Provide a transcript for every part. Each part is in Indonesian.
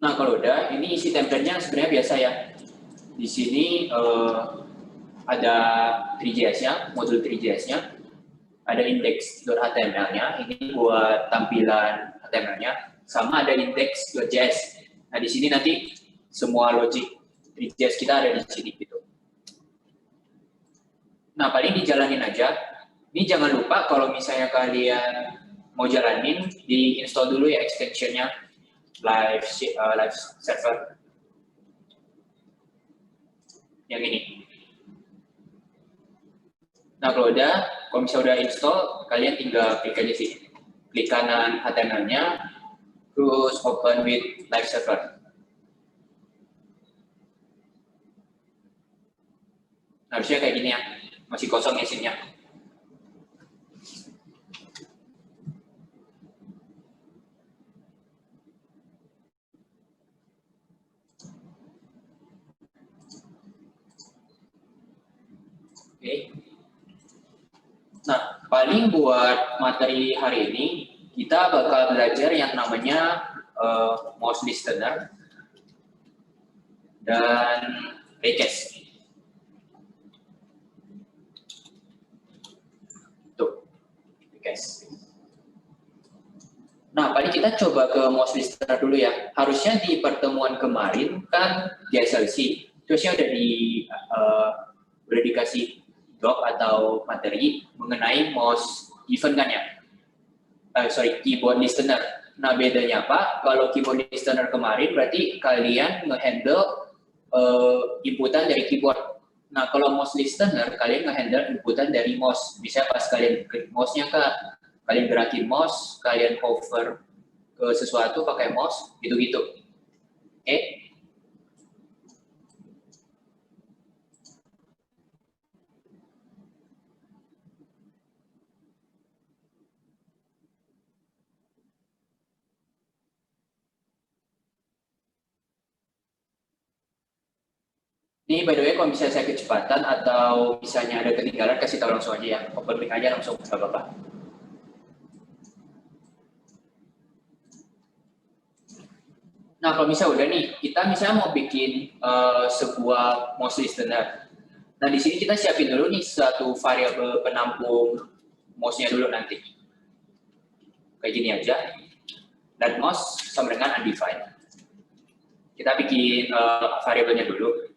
Nah, kalau udah, ini isi template-nya sebenarnya biasa ya. Di sini ada 3JS-nya, modul 3JS-nya, ada index.html-nya, ini buat tampilan HTML-nya, sama ada index.js. Nah, di sini nanti semua logic 3JS kita ada di sini gitu. Nah, paling dijalanin aja. Ini jangan lupa kalau misalnya kalian mau jalanin, di install dulu ya extension-nya live server yang ini. Nah, kalau misalnya udah install, kalian tinggal klik aja sih, klik kanan HTML-nya, terus open with live server. Nah, harusnya kayak gini ya, masih kosong mesinnya. Oke. Nah, paling buat materi hari ini, kita bakal belajar yang namanya mouse listener dan request. Tuh, request. Nah, paling kita coba ke mouse listener dulu ya. Harusnya di pertemuan kemarin kan di SLC, terusnya udah dikasih doc atau materi mengenai mouse event kan ya? Keyboard listener. Nah, bedanya apa? Kalau keyboard listener kemarin berarti kalian nge-handle inputan dari keyboard. Nah, kalau mouse listener, kalian nge-handle inputan dari mouse. Bisa pas kalian klik mouse-nya, kalian gerakin mouse, kalian hover ke sesuatu pakai mouse, gitu-gitu. Oke? Ini by the way, kalau misalnya saya kecepatan atau misalnya ada ketinggalan, kasih tahu langsung aja ya. Open mic aja langsung, nggak apa-apa. Nah, kalau misalnya udah nih, kita misalnya mau bikin sebuah mouse listener. Nah, di sini kita siapin dulu nih satu variabel penampung mouse-nya dulu nanti. Kayak gini aja. Dan mouse sama dengan undefined. Kita bikin variabelnya dulu.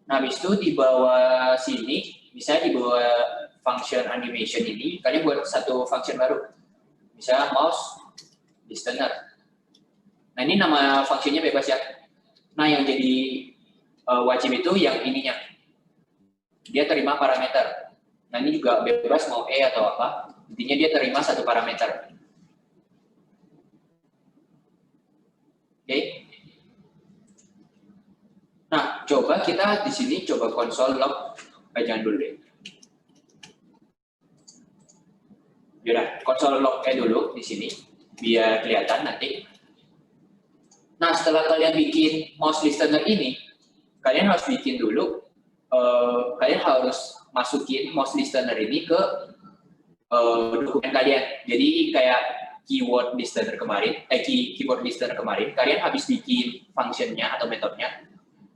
Nah, habis itu di bawah sini, misalnya di bawah function animation ini, kalian buat satu function baru. Misalnya mouse listener. Nah, ini nama fungsinya bebas ya. Nah, yang jadi wajib itu yang ininya. Dia terima parameter. Nah, ini juga bebas mau E atau apa. Intinya dia terima satu parameter. Oke. Nah, coba kita di sini coba konsol log. Jangan dulu deh. Yaudah, konsol log dulu di sini. Biar kelihatan nanti. Nah, setelah kalian bikin mouse listener ini, kalian harus bikin dulu, kalian harus masukin mouse listener ini ke dokumen kalian. Jadi kayak keyword listener kemarin, keyboard listener kemarin, kalian habis bikin functionnya atau metodenya,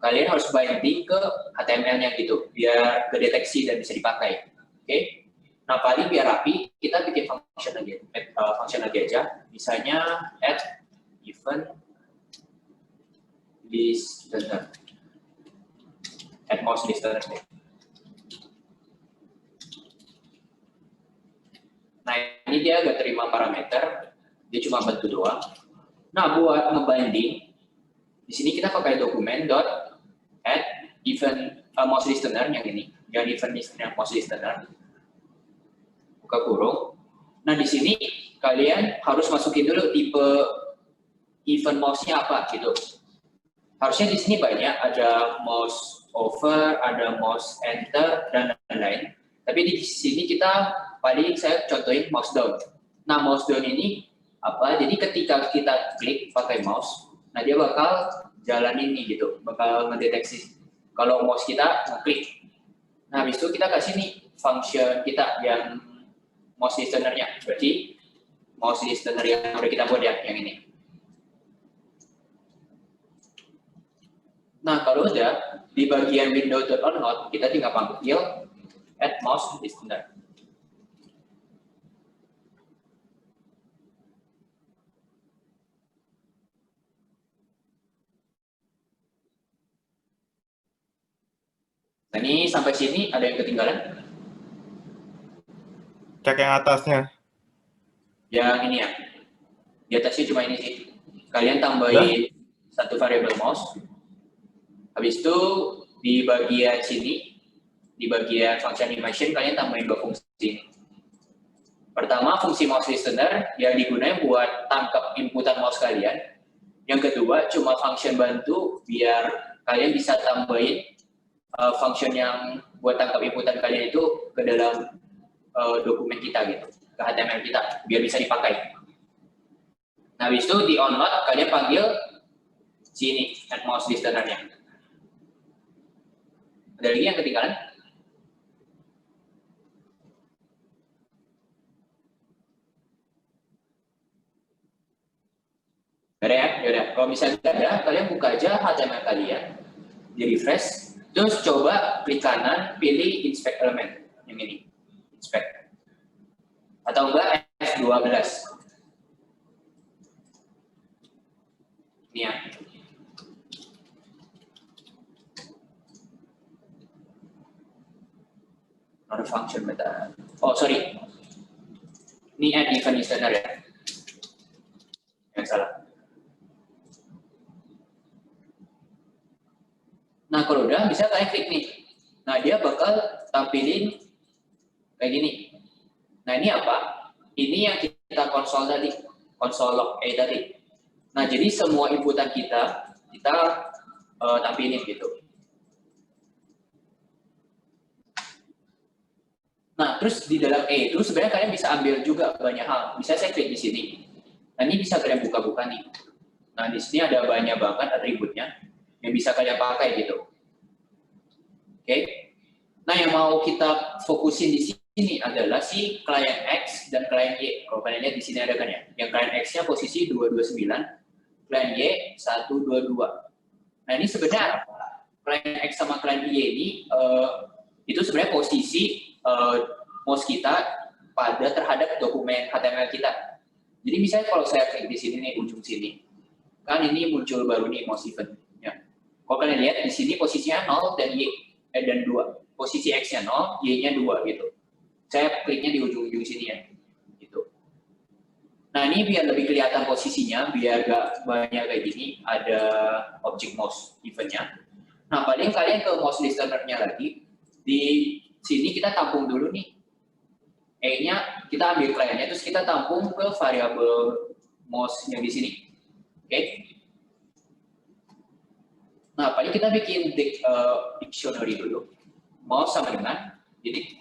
kalian harus binding ke HTML-nya gitu, biar kedeteksi dan bisa dipakai. Oke? Nah, paling biar rapi, kita bikin function lagi aja. Misalnya add event listener, add mouse listener. Nah, ini dia nggak terima parameter, dia cuma bantu doang. Nah, buat ngebinding, di sini kita pakai dokumen dot add event mouse listener yang ini, yang event listener mouse listener, buka kurung. Nah, di sini kalian harus masukin dulu tipe event mouse-nya apa gitu. Harusnya di sini banyak, ada mouse over, ada mouse enter, dan lain-lain. Tapi di sini kita paling saya contohin mouse down. Nah, mouse down ini apa? Jadi ketika kita klik pakai mouse, nah dia bakal jalan ini gitu, bakal mendeteksi kalau mouse kita ngeklik. Nah, habis itu kita kasih nih function kita yang mouse listener-nya. Berarti mouse listener yang udah kita buat ya, yang ini. Nah, kalau udah di bagian window.onNode, kita tinggal panggil add mouse listener. Nah, ini sampai sini ada yang ketinggalan? Cek yang atasnya. Yang ini ya. Di atasnya cuma ini sih. Kalian tambahin satu variabel mouse. Habis itu di bagian sini, di bagian function animation, kalian tambahin dua fungsi. Pertama, fungsi mouse listener yang digunakan buat tangkap inputan mouse kalian. Yang kedua, cuma function bantu biar kalian bisa tambahin function yang buat tangkap inputan kalian itu ke dalam dokumen kita gitu, ke HTML kita, biar bisa dipakai. Nah, habis itu di onNode kalian panggil sini add mouse listener-nya. Ada lagi yang ketinggalan? Ada ya? Yaudah. Kalau misalnya ada, kalian buka aja HTML kalian, di refresh, terus coba klik kanan, pilih inspect element yang ini, inspect. Atau enggak F12. Ini ya. Not a function method. Oh, sorry. Ini add event listener ya. Yang salah. Nah, kalau udah bisa kalian klik nih. Nah, dia bakal tampilin kayak gini. Nah, ini apa? Ini yang kita konsol tadi, konsol log A tadi. Nah, jadi semua inputan kita tampilin gitu. Nah, terus di dalam A itu sebenarnya kalian bisa ambil juga banyak hal. Bisa saya klik di sini. Nah, ini bisa kalian buka-buka nih. Nah, di sini ada banyak banget atributnya yang bisa kalian pakai gitu. Oke. Nah, yang mau kita fokusin di sini adalah si client X dan client Y. Kalau kalian lihat di sini ada kan ya. Yang client X-nya posisi 229, client Y 122. Nah, ini sebenarnya client X sama client Y ini itu sebenarnya posisi mouse kita pada terhadap dokumen HTML kita. Jadi misalnya kalau saya klik di sini nih, ujung sini, kan ini muncul baru nih mouse event. Ya. Kalau kalian lihat di sini posisinya 0 dan Y dan 2. Posisi X-nya 0, Y-nya 2 gitu. Saya kliknya di ujung-ujung sini ya. Gitu. Nah, ini biar lebih kelihatan posisinya, biar gak banyak kayak gini, ada object mouse event-nya. Nah, paling kalian ke mouse listener-nya lagi, di sini kita tampung dulu nih. E-nya kita ambil kliennya, terus kita tampung ke variabel mouse yang di sini. Oke? Nah, paling kita bikin dictionary dulu. Mouse sama dengan ini.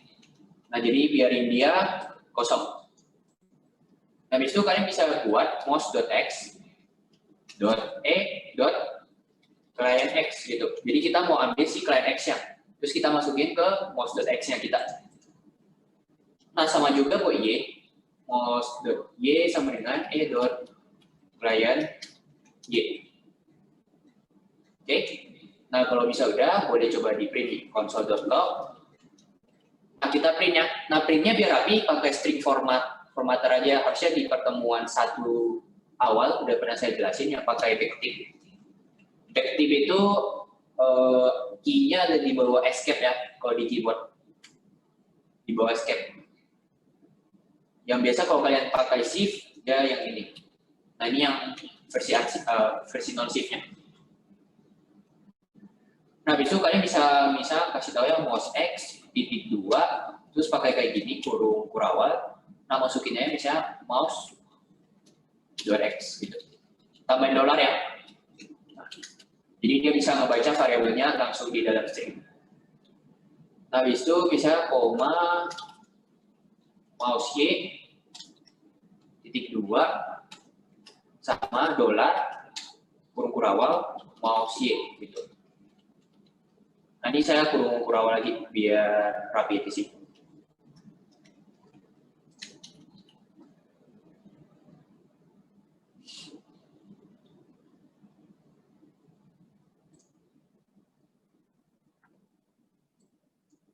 Nah, jadi biarin dia kosong. Nah, habis itu kalian bisa buat mouse.x .e.client x gitu. Jadi kita mau ambil si client x-nya. Terus kita masukin ke mouse.x-nya kita. Nah, sama juga buat y. Mouse.y sama dengan e.client y. Oke. Nah, kalau bisa udah, boleh coba di print di console.log. Nah, kita printnya. Nah, printnya biar rapi, pakai string formatter aja. Harusnya di pertemuan satu awal, udah pernah saya jelasin, yang pakai backtick. Backtick itu key-nya ada di bawah escape ya, kalau di keyboard. Di bawah escape. Yang biasa kalau kalian pakai shift, ya yang ini. Nah, ini yang versi non-shift-nya. Nah, habis itu kalian bisa kasih tahu ya mouse X titik 2, terus pakai kayak gini, kurung kurawal. Nah, masukinnya misalnya mouse $x gitu. Tambahin $ ya. Nah, jadi dia bisa ngebaca variabelnya langsung di dalam string. Nah, habis itu bisa koma mouse Y titik 2 sama $ kurung kurawal mouse Y gitu. Nah, ini saya kurung kurawal lagi biar rapi di sini.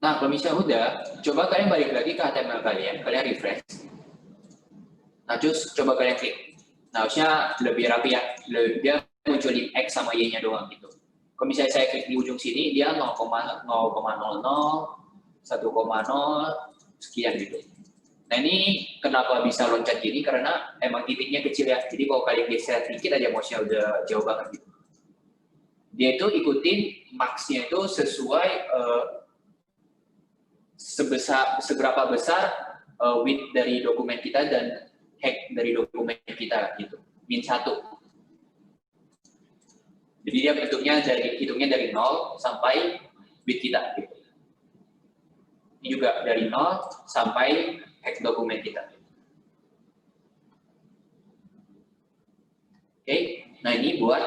Nah, kalau misalnya udah, coba kalian balik lagi ke HTML kalian refresh. Nah, terus coba kalian klik. Nah, harusnya lebih rapi ya, dia munculin X sama Y-nya doang gitu. Kalau misalnya saya klik di ujung sini, dia 0,00, 1,0, sekian gitu. Nah, ini kenapa bisa loncat gini? Karena emang titiknya kecil ya, jadi kalau kalian geser dikit aja mouse-nya udah jauh banget gitu. Dia itu ikutin max-nya itu sesuai seberapa besar width dari dokumen kita dan height dari dokumen kita gitu, -1. Jadi dia hitungnya dari 0 sampai width kita gitu. Ini juga dari 0 sampai height dokumen kita. Oke, nah ini buat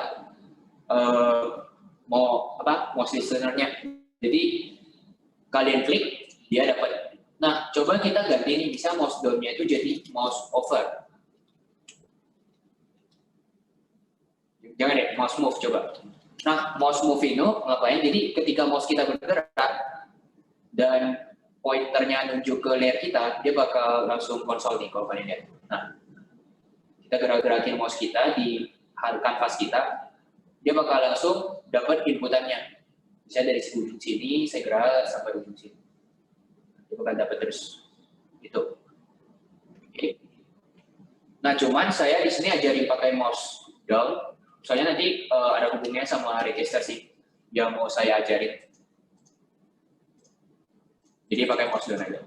mouse listener-nya. Jadi kalian klik, dia dapat. Nah, coba kita ganti nih, bisa mouse down-nya itu jadi mouse over. Jangan deh, mouse move coba. Nah, mouse move itu ngapain? Jadi ketika mouse kita bergerak dan pointernya nunjuk ke layer kita, dia bakal langsung konsol nih kalau kalian lihat. Nah, kita gerak-gerakin mouse kita di kanvas kita, dia bakal langsung dapat inputannya. Misalnya dari ujung sini, saya gerak sampai ujung sini. Dia bakal dapat terus. Itu. Oke. Nah, cuman saya di sini ajarin pakai mouse down. Soalnya nanti ada hubungannya sama register sih yang mau saya ajarin. Jadi pakai mouse down aja.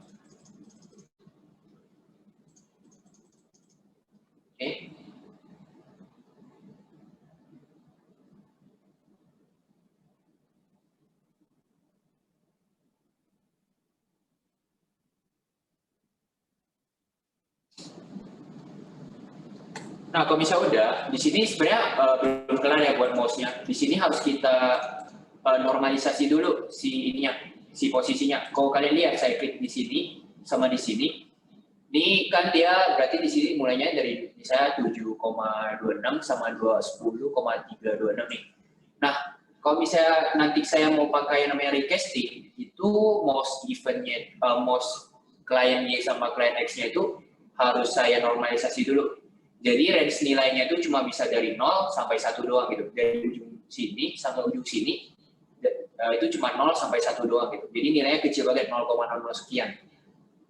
Oke. Nah, kalau misalnya udah, di sini sebenarnya belum kelar ya buat mouse-nya. Di sini harus kita normalisasi dulu si posisinya. Kalau kalian lihat, saya klik di sini sama di sini. Ini kan dia berarti di sini mulainya dari misalnya 7,26 sama 10,326 nih. Nah, kalau misalnya nanti saya mau pakai namanya recasting, itu mouse event-nya, mouse client Y sama client X-nya itu harus saya normalisasi dulu. Jadi range nilainya itu cuma bisa dari 0 sampai 1 doang gitu. Dari ujung sini sampai ujung sini itu cuma 0 sampai 1 doang gitu. Jadi nilainya kecil banget, 0,00 sekian.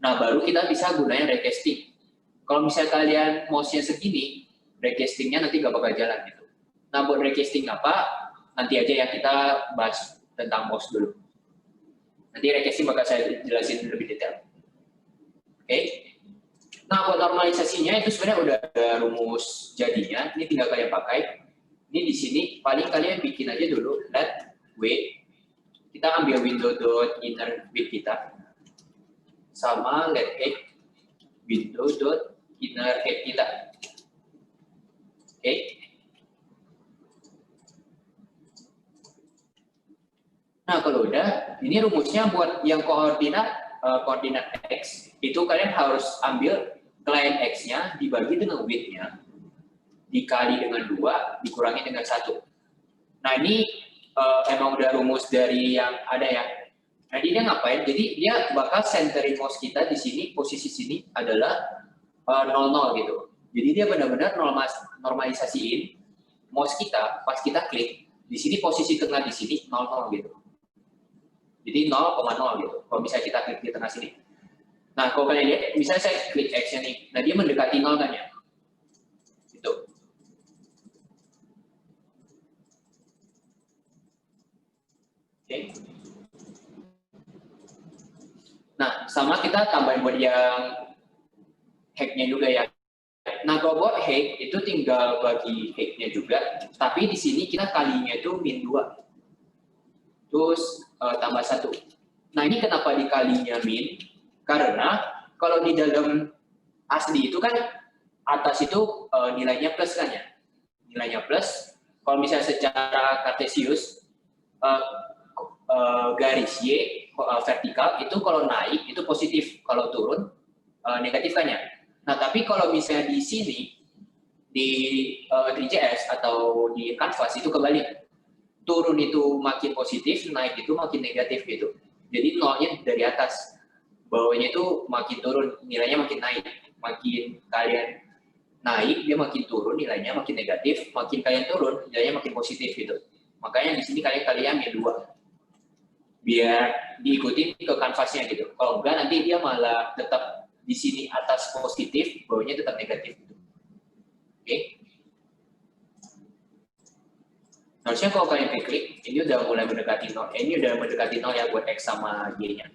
Nah, baru kita bisa gunain recasting. Kalau misalnya kalian mouse-nya segini, recasting-nya nanti nggak bakal jalan gitu. Nah, buat recasting apa? Nanti aja ya kita bahas tentang mouse dulu. Nanti recasting bakal saya jelasin lebih detail. Oke? Nah, buat normalisasinya itu sebenarnya udah ada rumus jadinya. Ini tinggal kalian pakai. Ini di sini paling kalian bikin aja dulu let width. Kita ambil window.inner width kita sama let height window.inner height kita. Oke. Nah, kalau udah, ini rumusnya buat yang koordinat X, itu kalian harus ambil client X-nya dibagi dengan width-nya, dikali dengan 2, dikurangi dengan 1. Nah, ini emang udah rumus dari yang ada ya. Nah, dia ngapain? Jadi, dia bakal centering mouse kita di sini, posisi sini adalah 00 gitu. Jadi, dia benar-benar normalisasiin mouse kita, pas kita klik, di sini posisi tengah di sini 00 gitu. Jadi 0,0 gitu, kalau misalnya kita klik di tengah sini. Nah, kalau kalian lihat, misalnya saya klik X-nya nih, nah dia mendekati 0 kan ya? Gitu. Oke. Nah, sama kita tambahin buat yang height-nya juga ya. Nah, kalau buat height, itu tinggal bagi height-nya juga, tapi di sini kita kalinya itu -2. Terus tambah 1. Nah, ini kenapa dikalinya min? Karena kalau di dalam asli itu kan atas itu nilainya plus kan ya? Nilainya plus. Kalau misalnya secara kartesius, garis Y vertikal itu kalau naik itu positif, kalau turun negatif kan ya? Nah, tapi kalau misalnya di sini, di 3JS atau di Canvas itu kebalik. Turun itu makin positif, naik itu makin negatif gitu. Jadi nolnya dari atas, bawahnya itu makin turun, nilainya makin naik. Makin kalian naik, dia makin turun, nilainya makin negatif. Makin kalian turun, nilainya makin positif gitu. Makanya di sini kalian ambil 2. Biar diikutin ke kanvasnya gitu. Kalau enggak, nanti dia malah tetap di sini atas positif, bawahnya tetap negatif gitu. Oke. Harusnya kalau kalian klik, ini udah mulai mendekati 0. Ini udah mendekati 0 ya buat X sama Y-nya.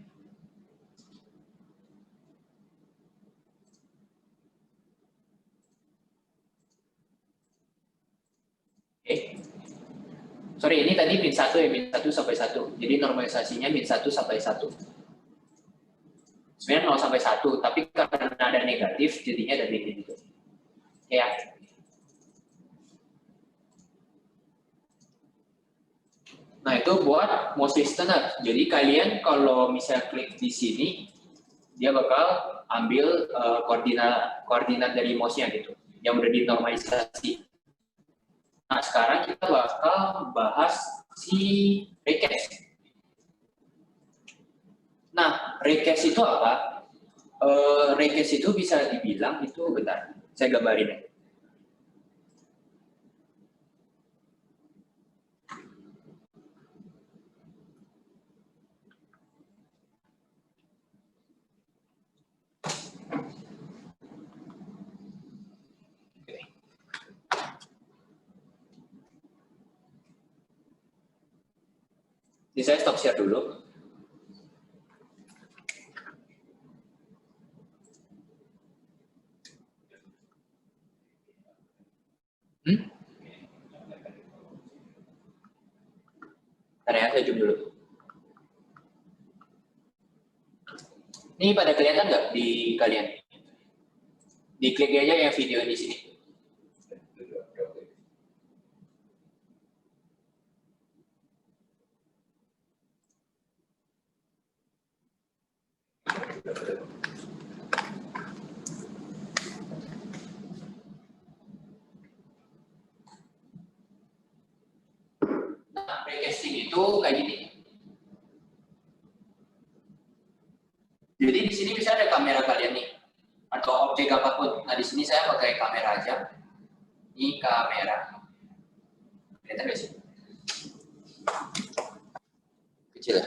Oke. Sorry, ini tadi min 1 ya, min 1 sampai 1. Jadi normalisasinya min 1 sampai 1. Sebenarnya 0 sampai 1, tapi karena ada negatif, jadinya ada min gitu. Ya. Nah, itu buat most listener. Jadi kalian kalau misalnya klik di sini, dia bakal ambil koordinat dari mouse-nya gitu, yang udah dinormalisasi. Nah, sekarang kita bakal bahas si request. Nah, request itu apa? Request itu bisa dibilang itu, bentar, saya gambarin ya. Jadi saya stop share dulu. Bentar ya, saya zoom dulu. Ini pada kelihatan nggak di kalian? Diklik aja yang video di sini. Nah, recasting itu kayak gini. Jadi di sini bisa ada kamera kalian nih, atau objek apapun. Nah, di sini saya pakai kamera aja. Ini kamera. Kelihatan nggak sih? Kecil ya?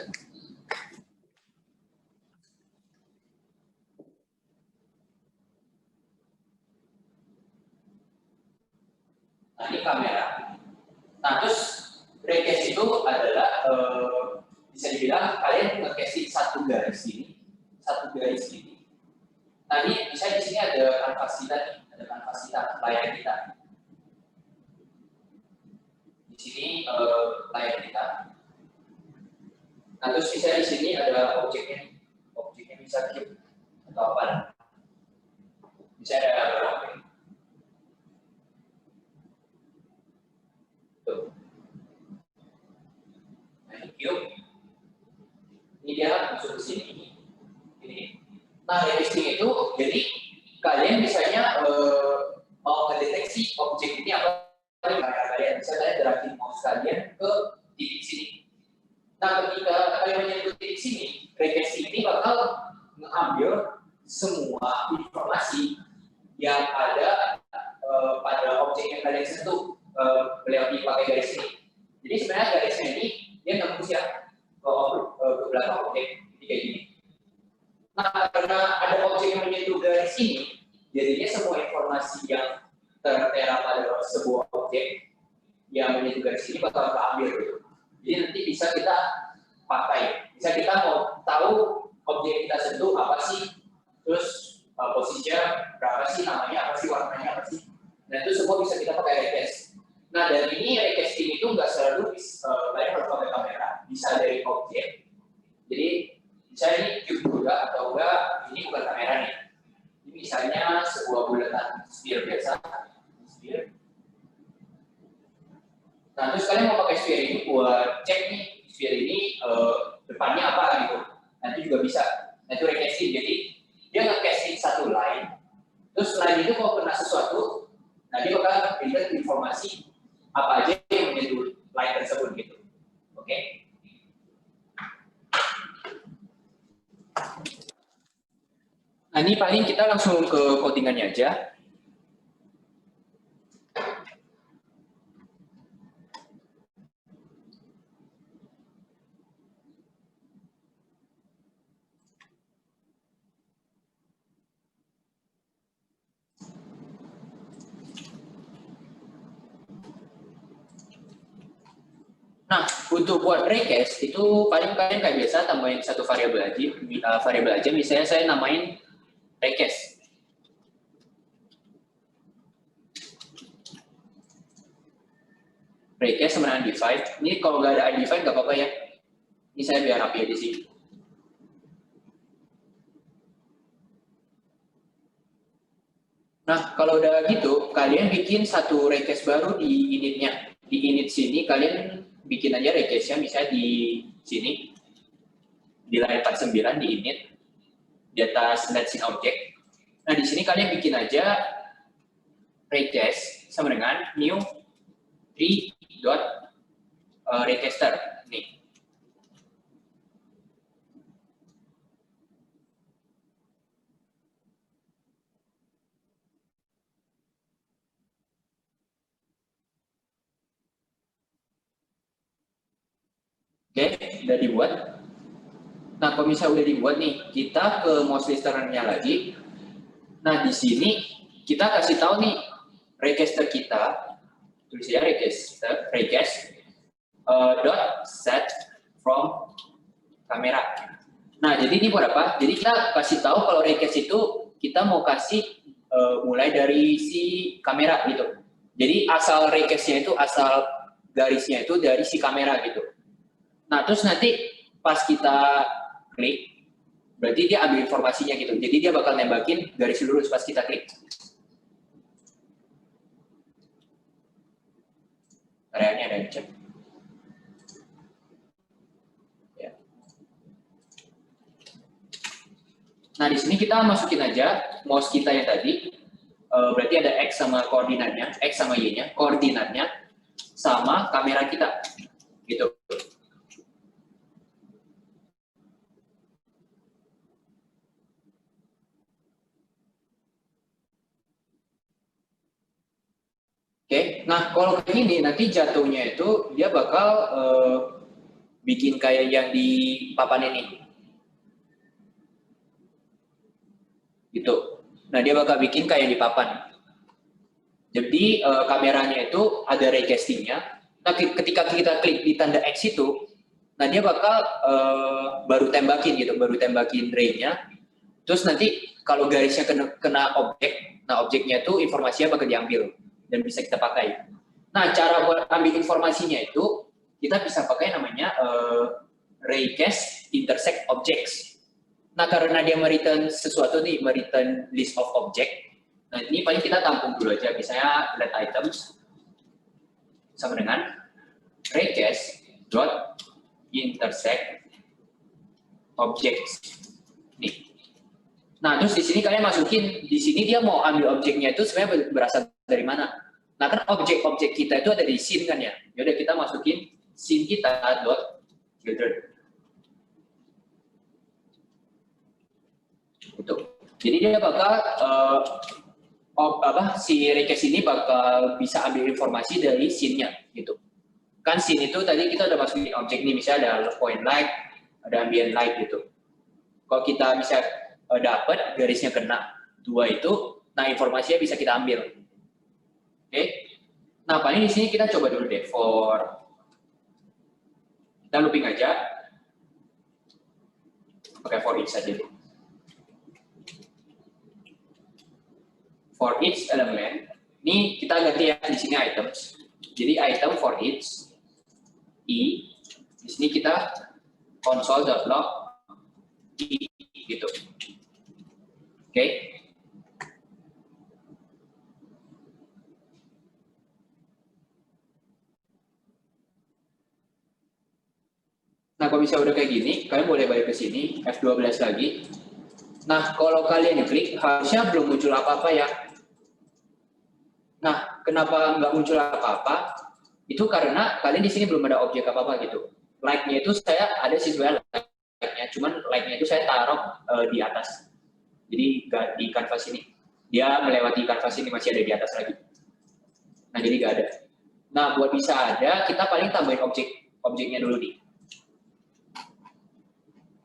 Nah, ini kamera. Nah, terus recast itu adalah bisa dibilang kalian nge-casting satu garis ini, Nah, ini bisa di sini ada kanvas kita nih, ada kanvas kita, layar kita. Di sini layar kita. Nah, terus bisa di sini ada objeknya bisa cube atau apa? Bisa ada berapa? Tuh. Nah, ini cube. Ini dia masuk ke sini. Ini. Nah, recasting itu jadi kalian misalnya mau mendeteksi objek ini apa di kamera kalian, bisa kalian gerakin mouse kalian ke titik sini. Nah, ketika kalian menyentuh titik sini, recasting ini bakal mengambil semua informasi yang ada pada objek yang kalian sentuh melewati pakai garis ini. Jadi sebenarnya garisnya ini dia nembus ya ke belakang objek, jadi kayak gini. Nah, karena ada objek yang menyentuh garis ini, jadinya semua informasi yang tertera pada sebuah objek yang menyentuh garis ini bakal keambil gitu. Jadi nanti bisa kita pakai, bisa kita mau tahu objek kita sentuh apa sih, terus posisinya berapa sih, namanya apa sih, warnanya apa sih. Nah, itu semua bisa kita pakai recast. Nah, dan ini recasting itu nggak selalu kalian harus pakai kamera, bisa dari objek. Jadi bisa ini cube juga atau enggak ini bukan kamera nih. Ini misalnya sebuah bulatan sphere biasa, sphere. Nah, terus kalian mau pakai sphere ini buat cek nih sphere ini depannya apa gitu. Nanti juga bisa. Nah, itu recasting. Jadi dia nge-casting satu line. Terus line itu kalau kena sesuatu, nah dia bakal berikan informasi apa aja yang menyentuh line tersebut gitu. Oke? ini paling kita langsung ke codingannya aja. Nah, untuk buat request itu paling kalian kayak biasa tambahin satu variabel aja. Misalnya saya namain request. Request sama dengan define. Ini kalau nggak ada define nggak apa-apa ya. Ini saya biar rapi aja sih. Nah, kalau udah gitu, kalian bikin satu request baru di initnya. Di init sini kalian bikin aja requestnya misalnya di sini. Di line 49 di init. Di atas let's in object. Nah, di sini kalian bikin aja request sama dengan new requester. Nih. Oke, udah dibuat. Nah, kalau misalnya udah dibuat nih, kita ke mouse listener-nya lagi. Nah, di sini kita kasih tahu nih requester kita, tulis ya request dot set from kamera. Nah, jadi ini buat apa? Jadi kita kasih tahu kalau request itu kita mau kasih mulai dari si kamera gitu. Jadi asal requestnya itu, asal garisnya itu dari si kamera gitu. Nah, terus nanti pas kita klik, berarti dia ambil informasinya gitu. Jadi dia bakal nembakin garis lurus pas kita klik. Areanya ada cek. Ya. Nah, di sini kita masukin aja mouse kita yang tadi. Berarti ada X sama koordinatnya, X sama Y-nya, koordinatnya sama kamera kita. Gitu. Oke, nah kalau kayak gini nanti jatuhnya itu dia bakal bikin kayak yang di papan ini. Gitu. Nah, dia bakal bikin kayak di papan. Jadi kameranya itu ada requesting-nya. Nah, ketika kita klik di tanda X itu, nah dia bakal baru tembakin gitu, baru tembakin ray-nya. Terus nanti kalau garisnya kena objek, nah objeknya itu informasinya bakal diambil dan bisa kita pakai. Nah, cara buat ambil informasinya itu kita bisa pakai namanya raycast intersect objects. Nah, karena dia mereturn sesuatu nih, mereturn list of object. Nah, ini paling kita tampung dulu aja, misalnya let items sama dengan raycast dot intersect objects. Nih. Nah, terus di sini kalian masukin, di sini dia mau ambil objeknya itu sebenarnya berasal dari mana? Nah, kan objek-objek kita itu ada di scene kan ya. Yaudah kita masukin scene kita dot children. Gitu. Jadi dia bakal si request ini bakal bisa ambil informasi dari scene-nya gitu. Kan scene itu tadi kita udah masukin objek nih, misalnya ada point light, ada ambient light gitu. Kalau kita bisa dapat garisnya kena dua itu, nah informasinya bisa kita ambil. Oke. Nah, paling di sini kita coba dulu deh kita looping aja. Pakai for each saja deh. For each element, ini kita ganti ya di sini items. Jadi item for each i, di sini kita console.log i gitu. Oke. Nah, kalau misalnya udah kayak gini, kalian boleh balik ke sini, F12 lagi. Nah, kalau kalian klik, harusnya belum muncul apa-apa ya. Nah, kenapa nggak muncul apa-apa? Itu karena kalian di sini belum ada objek apa-apa gitu. Like-nya itu saya ada sih sebenarnya like-nya, cuman like-nya itu saya taruh di atas. Jadi nggak di canvas ini. Dia melewati canvas ini, masih ada di atas lagi. Nah, jadi nggak ada. Nah, buat bisa ada, kita paling tambahin objeknya dulu nih.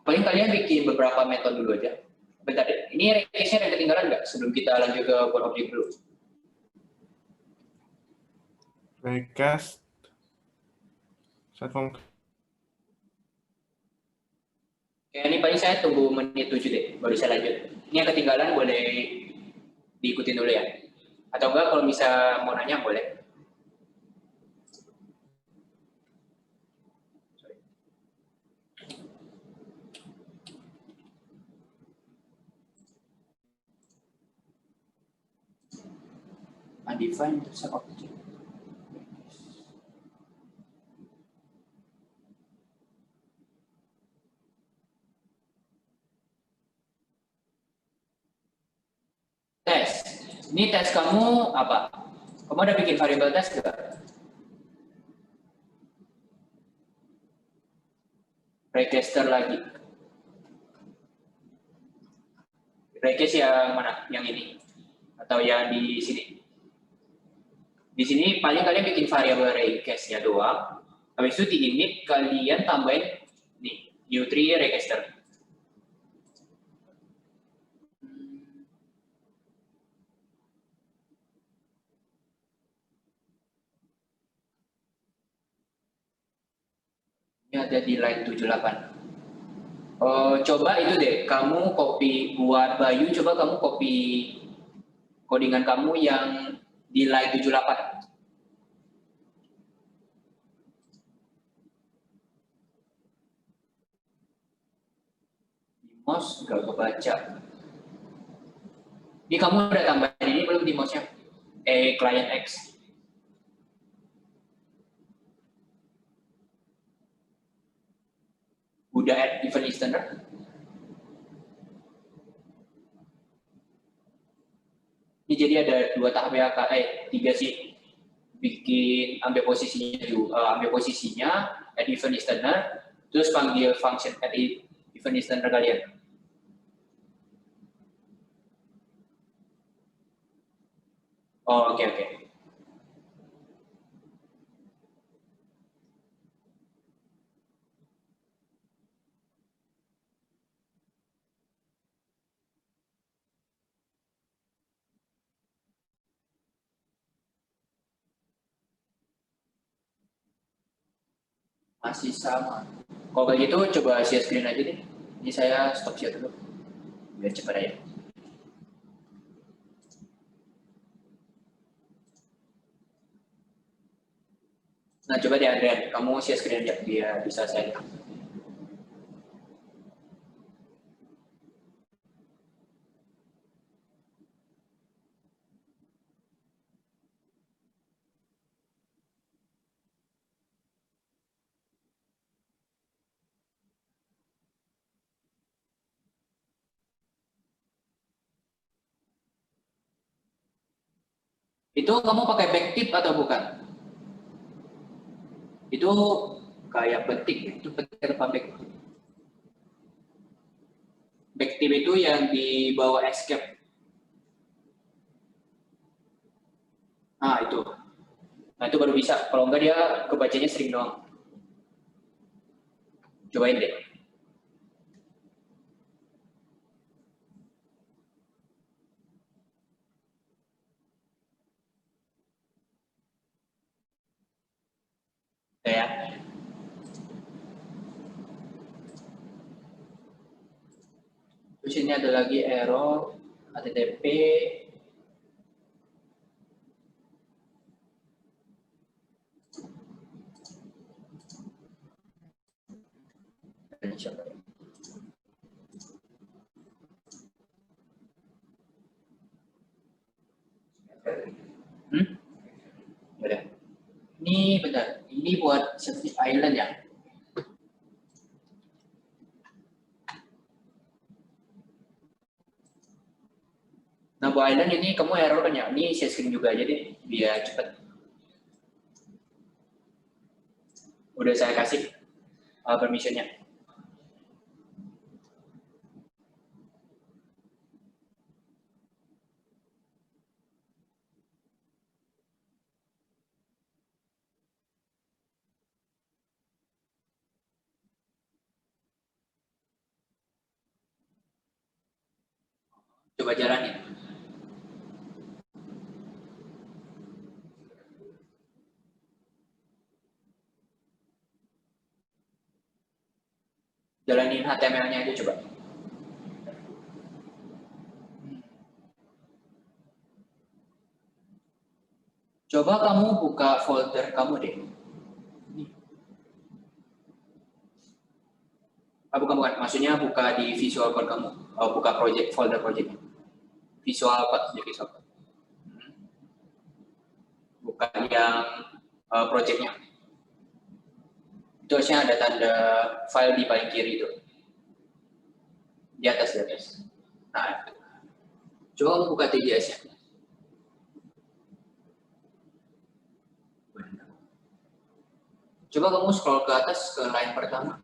Paling kalian bikin beberapa metode dulu aja. Bentar deh, ini request-nya yang ketinggalan nggak sebelum kita lanjut ke buat objek dulu? Request set form. Oke, ini paling saya tunggu menit 7 deh, baru saya lanjut. Ini yang ketinggalan boleh diikutin dulu ya. Atau enggak kalau bisa mau nanya boleh. Undefined set object. Tes. Ini tes kamu apa? Kamu ada bikin variabel tes enggak? Register lagi. Request yang mana? Yang ini? Atau yang di sini? Di sini paling kalian bikin variabel request-nya doang. Habis itu di init kalian tambahin nih, new3 register. Ini ada di line 78. Coba itu deh, kamu copy buat Bayu, coba kamu copy codingan kamu yang di line 78. Di mouse nggak kebaca. Ini kamu udah tambahin ini belum di mouse-nya? Client X. Udah add event listener? Ini jadi ada 2 tahap ya, 3 sih. Bikin ambil posisinya, add event listener, terus panggil function add event listener kalian. Oh, oke. Masih sama. Kalau kayak gitu coba share screen aja deh. Ini saya stop share dulu. Biar cepat aja. Nah, coba deh Adrian, kamu share screen aja biar bisa saya lihat. Itu kamu pakai backtip atau bukan? Itu kayak petik, itu petik apa backtip? Backtip itu yang di bawah escape. Nah, itu. Nah, itu baru bisa. Kalau enggak dia kebacanya sering doang. Cobain deh. Kayak terus ini ada lagi error HTTP Udah. Ini bentar, ini buat Service Island ya. Nah, buat Island ini kamu error kan ya? Ini share screen juga aja deh, biar cepet. Udah saya kasih permissionnya. Coba jalanin. Jalanin HTML-nya aja coba. Coba kamu buka folder kamu deh. Bukan. Maksudnya buka di Visual Code kamu. Buka folder project. Visual Code. Buka yang projectnya. Itu harusnya ada tanda file di paling kiri itu. Di atas. Nah, coba kamu buka TJS-nya. Coba kamu scroll ke atas ke line pertama.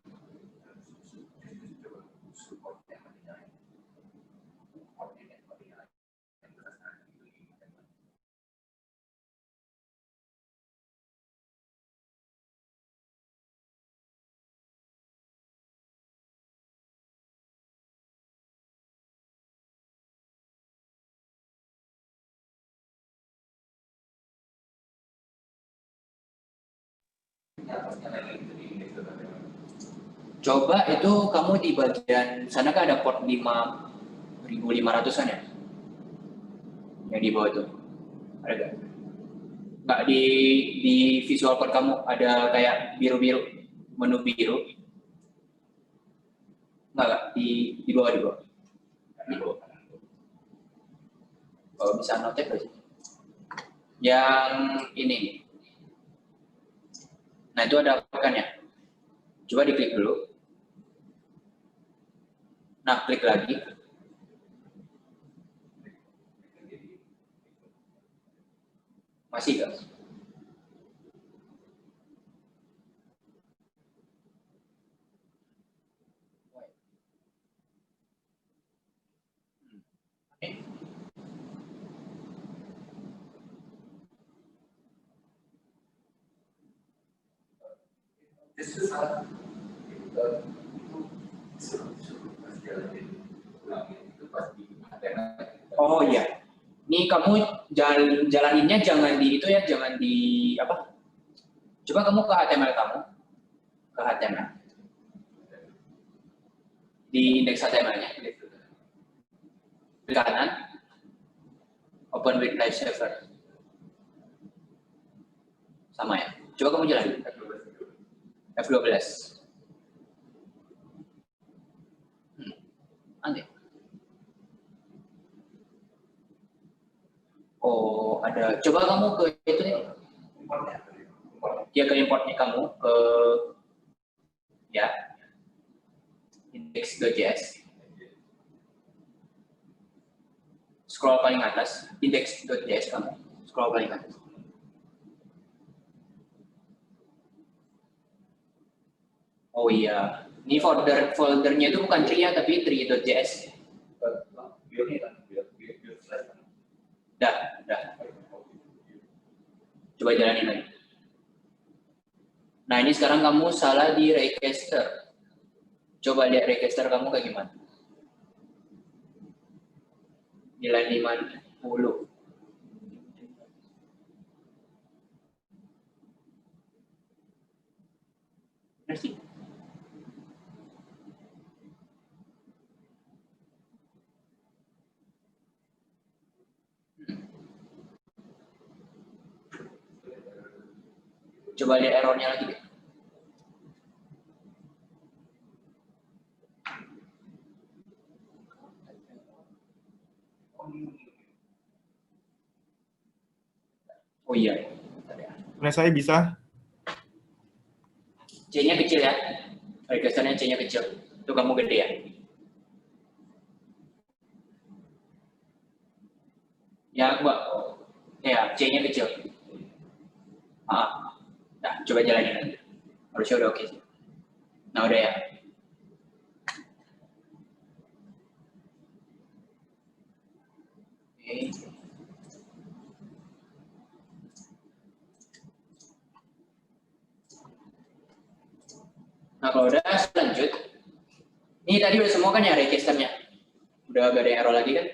Coba itu kamu di bagian sana kan ada port 5500-an ya? Yang di bawah itu. Ada nggak? Nggak di Visual Code kamu ada kayak biru-biru, menu biru. Nggak, di bawah. Di bawah. Kalau bisa notek aja. Yang ini. Nah itu ada icon-nya. Coba diklik dulu. Nah, klik lagi. Masih nggak? Oh iya. Ini kamu jalaninnya jangan di itu ya, jangan di apa? Coba kamu ke HTML kamu. Ke HTML. Di indeks HTML-nya. Di kanan. Open with Live Server. Sama ya. Coba kamu jalanin. F12. Aneh. Oh, ada. Coba kamu ke itu nih. Ya ke importnya kamu ke ya index.js. Scroll paling atas, index.js kamu. Scroll paling atas. Oh iya, ini foldernya itu bukan tree tapi tree.js. Dah. Coba jalanin lagi. Nah ini sekarang kamu salah di register. Coba lihat register kamu kayak gimana. Nilai 50. Benar sih. Coba lihat errornya lagi deh. Oh iya. Nah, saya bisa. C-nya kecil ya. Registernya C-nya kecil. Itu kamu gede ya. Ya, Mbak. Ya, C-nya kecil. Nah, coba jalanin lagi. Harusnya udah oke sih. Nah, udah ya. Oke. Nah, kalau udah lanjut. Ini tadi udah semua kan ya registernya. Udah gak ada error lagi kan?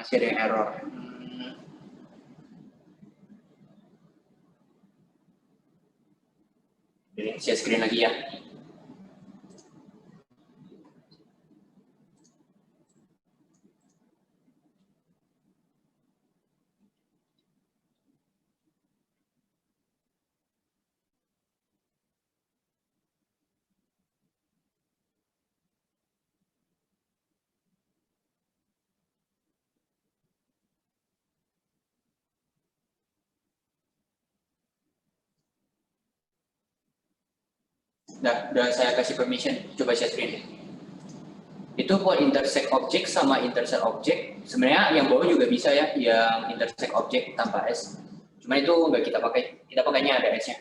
Masih ada yang error. Share screen lagi ya. Udah saya kasih permission, coba share screen. Itu for intersect object sama intersect object. Sebenarnya yang bawah juga bisa ya, yang intersect object tanpa S. Cuma itu nggak kita pakai, kita pakainya ada S-nya.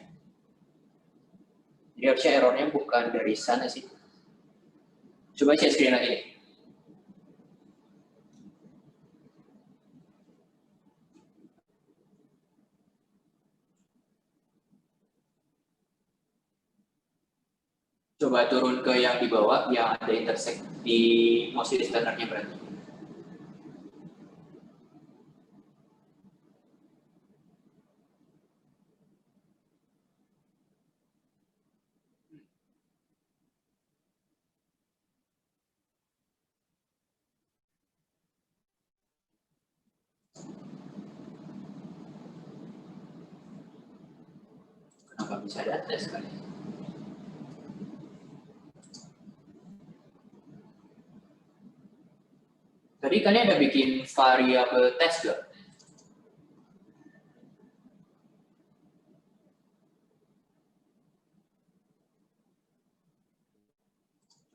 Jadi harusnya errornya bukan dari sana sih. Coba share screen lagi nih. Coba turun ke yang di bawah, yang ada intersect di mouse listener-nya berarti. Kenapa bisa ada tes kali? Tadi kalian ada bikin variabel tes gak?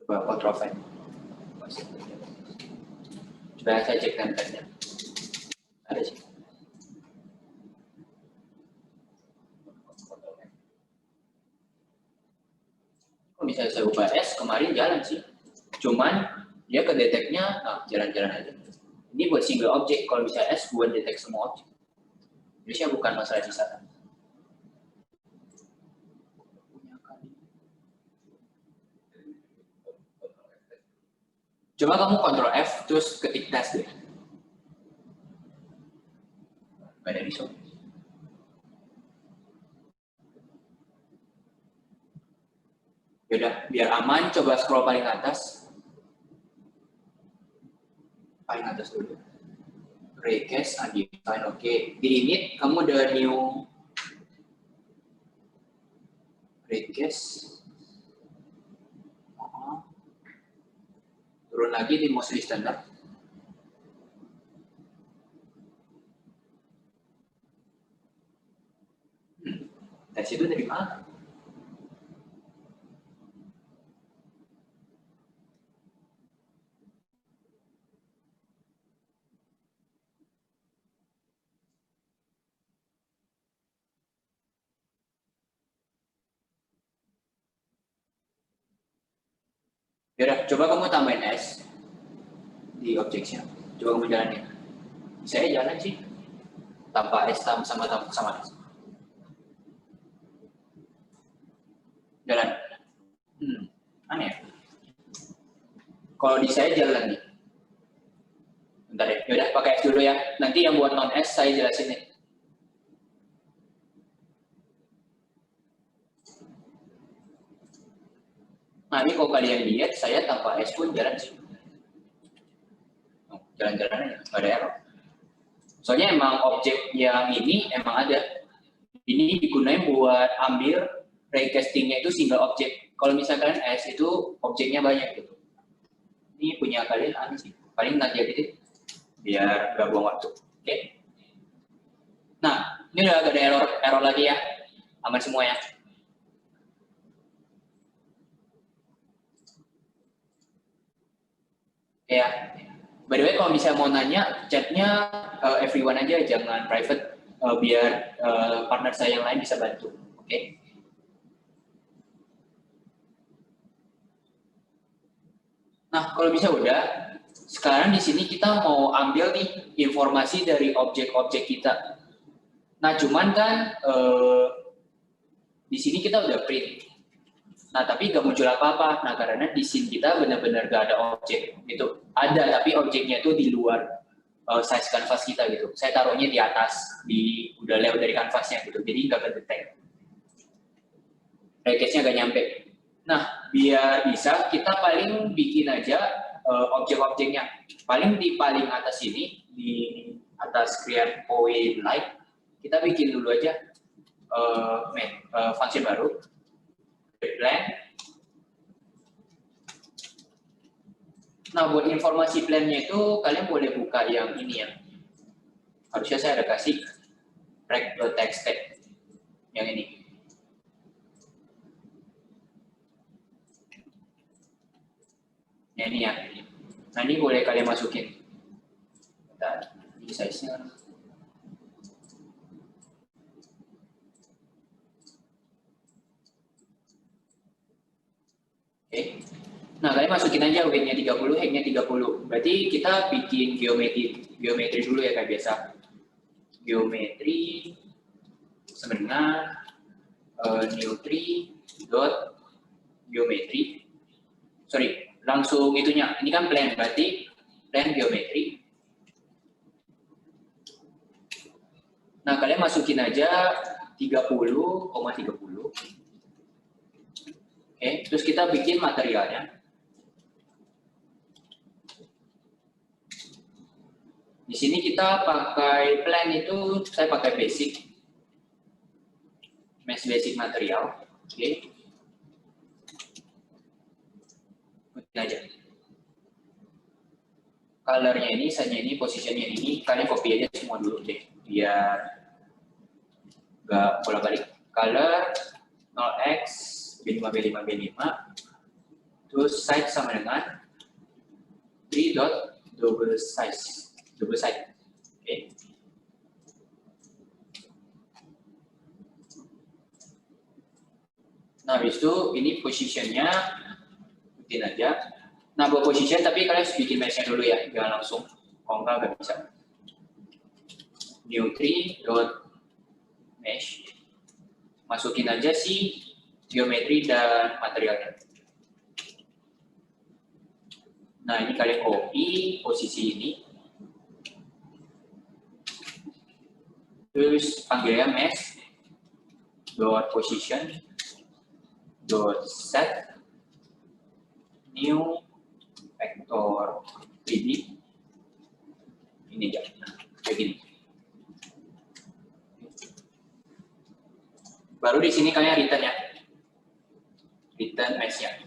Coba control V. Coba saya cek templatenya. Ada sih. Kalau misalnya saya ubah S, kemarin jalan sih. Cuman dia ke deteknya, nah, jalan-jalan aja. Ini buat single object, kalau bisa S buat detek semua objek. Biasanya bukan masalah di sana. Coba kamu Ctrl F, terus ketik tes deh. Gak ada result. Yaudah, biar aman, coba scroll paling atas. Paling atas dulu. Request, undefined, oke. Di init, kamu udah new request. Turun lagi di mouse listener. Tes itu dari mana? Yaudah, coba kamu tambahin S di objeknya. Coba kamu jalanin. Saya jalan sih. Tanpa S sama S. Jalan. Aneh. Kalau di saya jalan nih. Bentar deh. Yaudah, pakai S dulu ya. Nanti yang buat non S saya jelasin nih. Nah, ini kalau kalian lihat, saya tanpa S pun jalan sih. Jalan-jalan aja, nggak ada error. Soalnya emang objek yang ini emang ada. Ini digunakan buat ambil recastingnya itu single objek. Kalau misalkan S itu objeknya banyak gitu. Ini punya kalian aneh sih. Paling nanti gitu biar nggak buang waktu. Oke. Nah, ini udah gak ada error lagi ya. Aman semua ya. Ya. By the way, kalau misalnya mau nanya, chatnya everyone aja, jangan private, biar partner saya yang lain bisa bantu. Oke? Nah, kalau bisa udah, sekarang di sini kita mau ambil nih informasi dari objek-objek kita. Nah, cuman kan di sini kita udah print. Nah, tapi nggak muncul apa-apa. Nah, karena di scene kita benar-benar nggak ada objek. Gitu. Ada, tapi objeknya itu di luar size kanvas kita gitu. Saya taruhnya di atas, udah lewat dari kanvasnya gitu, jadi nggak kedetek. Package-nya nggak nyampe. Nah, biar bisa, kita paling bikin aja objek-objeknya. Paling di paling atas ini, di atas create point light, kita bikin dulu aja function baru, plan. Nah, buat informasi plan-nya itu, kalian boleh buka yang ini ya. Harusnya saya ada kasih rec.txt yang ini. Nah, ini ya. Nah, ini boleh kalian masukin. Bentar, ini size-nya. Oke. Nah, kalian masukin aja width-nya 30, height-nya 30. Berarti kita bikin geometri dulu ya kayak biasa. Geometri sebenarnya new tree dot geometri. Sorry, langsung itunya. Ini kan plan, berarti plan geometri. Nah, kalian masukin aja 30,30. Oke, terus kita bikin materialnya. Di sini kita pakai plan itu, saya pakai basic. Mesh basic material. Oke. Ikutin aja. Color-nya ini, size-nya ini, position-nya ini, kalian copy aja semua dulu deh. Biar nggak bolak-balik. Color 0x, B5, B5, B5. Terus size sama dengan 3 dot double size. Double side. Oke. Nah, habis itu ini positionnya ikutin aja. Nah, buat position tapi kalian harus bikin mesh-nya dulu ya, jangan langsung. Kalau enggak, nggak bisa. New tree dot mesh. Masukin aja si geometri dan materialnya. Nah, ini kalian copy posisi ini. Terus panggilnya mesh dot position dot set new vector 3D. Ini aja, kayak gini. Baru di sini kalian return ya, return mesh-nya.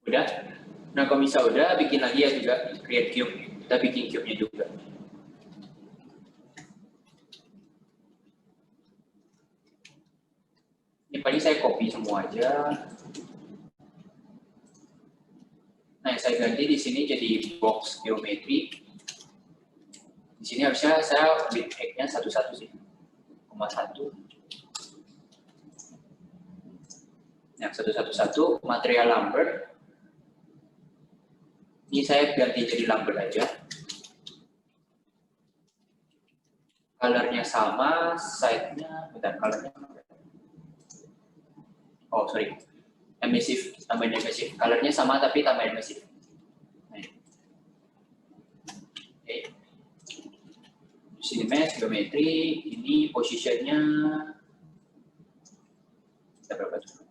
Udah? Nah, kalau bisa udah, bikin lagi ya juga, create cube. Kita bikin cube-nya juga. Ini paling saya copy semua aja. Nah, yang saya ganti di sini jadi box geometri. Di sini harusnya saya width height-nya 1,1 sih. 0,1. Yang 111 material lumber. Ini saya ganti jadi lumber aja. Color-nya sama, side-nya, bentar, color-nya. Oh, sorry. Emissive, tambahin emissive. Color-nya sama tapi tambahin emissive. Oke. Di sini mesh, geometri, ini position-nya. Kita berapa tuh?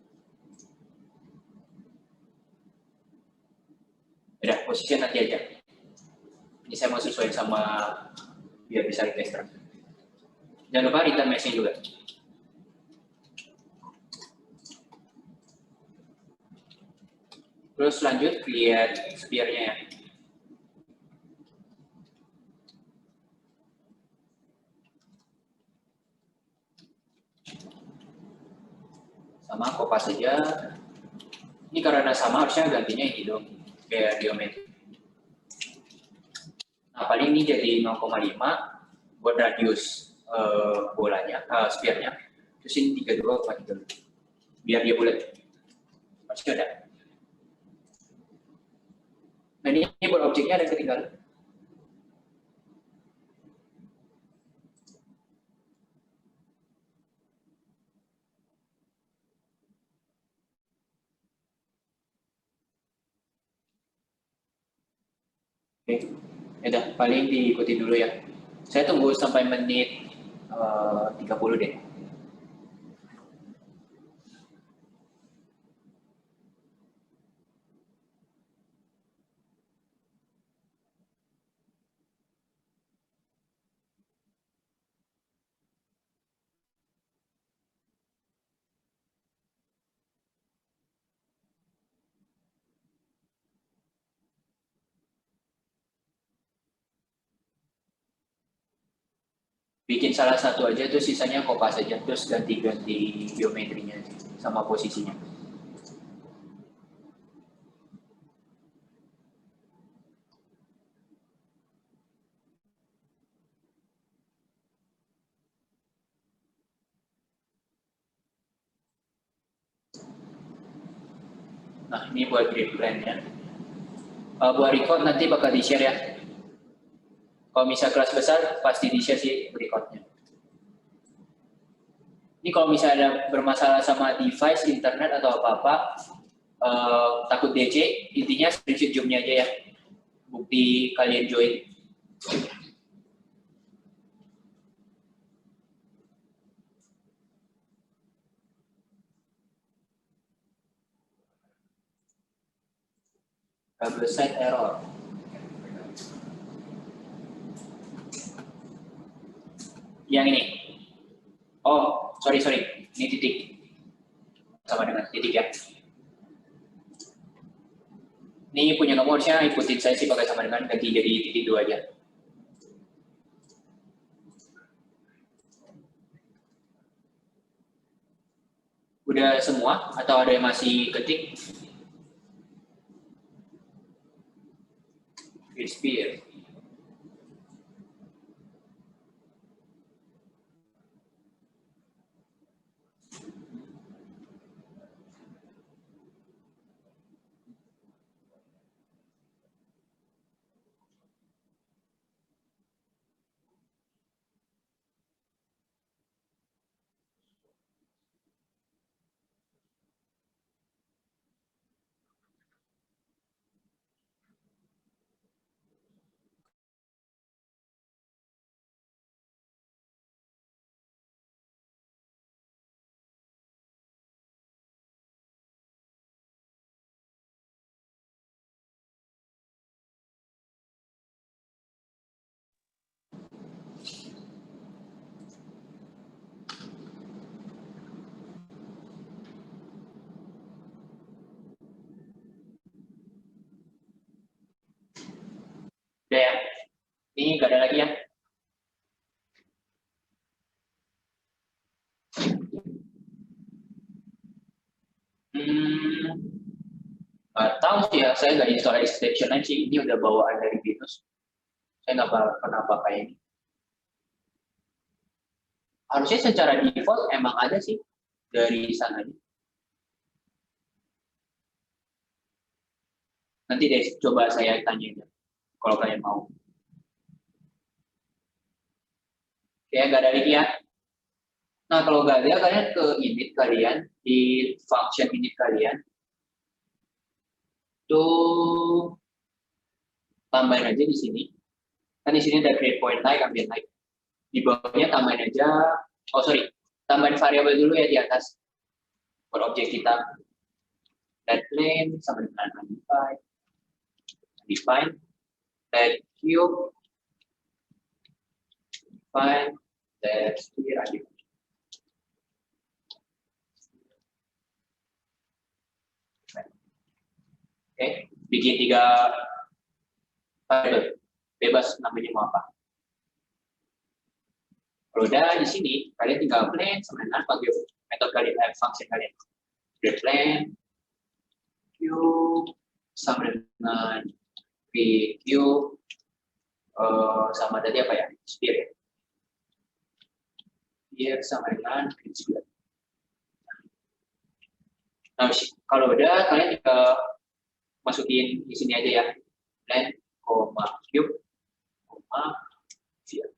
Udah, position nanti aja. Ini saya mau sesuai sama biar bisa register. Jangan lupa return mesh-nya juga. Terus lanjut create sphere-nya ya. Sama, kopas saja. Ini karena sama harusnya gantinya ini dong. Kayak geometri. Nah, paling ini jadi 0,5 buat radius bolanya, sphere-nya. Terus ini 32,3. Biar dia bulat. Pasti ada. Nah, ini buat objeknya ada ketinggalan. Oke, ya udah paling diikuti dulu ya. Saya tunggu sampai menit 30 deh. Bikin salah satu aja, terus sisanya kopas aja, terus ganti-ganti geometrinya aja, sama posisinya. Nah, ini buat grid plan-nya. Buat record nanti bakal di-share ya. Kalau misal kelas besar, pasti di-share sih recordnya. Ini kalau misalnya ada bermasalah sama device, internet, atau apa-apa, takut DC, intinya screenshot Zoom-nya aja ya. Bukti kalian join. Double side error. Yang ini. Oh, sorry. Ini titik. Sama dengan titik ya. Ini punya kamu harusnya ikutin saya sih pakai sama dengan ganti jadi titik 2 aja. Udah semua atau ada yang masih ketik? Spear. Udah ya. Ini nggak ada lagi ya. Tahu sih ya, saya nggak install extension aja. Ini udah bawaan dari Windows. Saya nggak pernah pakai ini. Harusnya secara default emang ada sih dari sana. Nanti deh coba saya tanya aja kalau kalian mau. Oke, nggak ada lagi ya. Nah, kalau nggak ada, kalian ke init kalian, di function init kalian, tuh tambahin aja di sini. Kan di sini ada create point like, ambil like. Di bawahnya tambahin aja, oh sorry, tambahin variabel dulu ya di atas. Buat objek kita. Let plane sama dengan undefined. Define. Let cube. Define. Let sphere aja. Oke, bikin 3 variabel. Bebas namanya mau apa. Kalau udah di sini, kalian tinggal plan sama dengan panggil metode kalian, function kalian. Create plan, Q, sama dengan PQ, sama tadi apa ya? Sphere ya? Sphere sama dengan sphere. Nah, kalau udah, kalian tinggal masukin di sini aja ya. Plan, cube, sphere.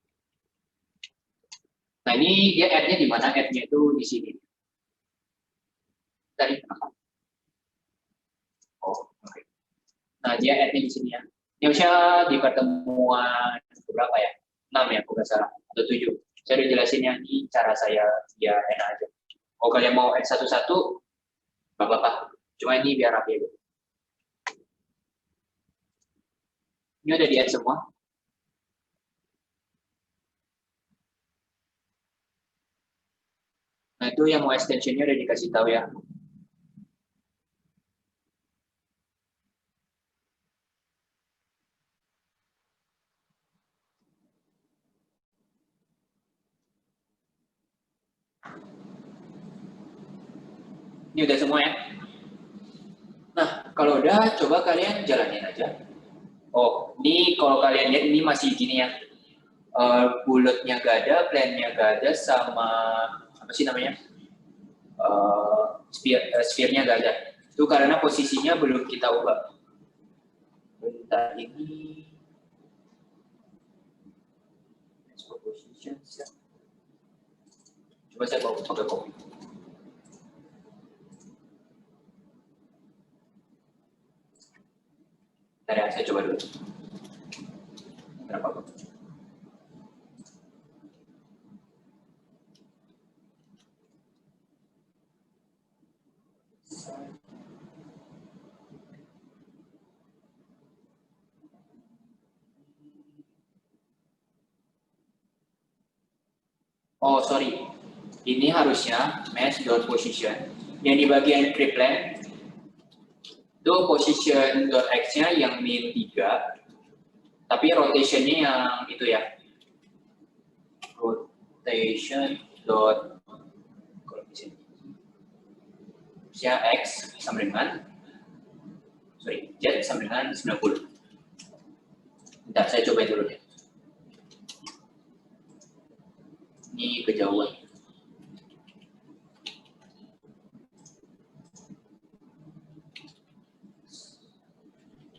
Nah, ini dia add-nya di mana? Add-nya itu di sini. Tadi kenapa? Oh, oke. Nah, dia add-nya di sini ya. Ini Ini harusnya di pertemuan berapa ya? 6 ya, kalau nggak salah, atau 7. Saya udah jelasin yang ini cara saya, ya enak aja. Kalau kalian mau add satu-satu, nggak apa-apa. Cuma ini biar rapi aja. Ini udah di add semua. Nah itu yang mau extensionnya udah dikasih tahu ya. Ini udah semua ya. Nah, kalau udah, coba kalian jalanin aja. Oh, ini kalau kalian lihat ini masih gini ya. Bulatnya gak ada, plan-nya gak ada, sama apa sih namanya? Sphere-nya gak ada. Itu karena posisinya belum kita ubah. Bentar ini. Coba saya bawa pakai kopi. Bentar ya, saya coba dulu. Berapa? Oh, sorry. Ini harusnya match.position. Yang di bagian triplet, itu position.x-nya yang min 3, tapi rotation-nya yang itu ya. Rotation dot kalau bisa ya x sama dengan z sama dengan 90. Bentar, saya coba dulu deh. Ini kejauhan.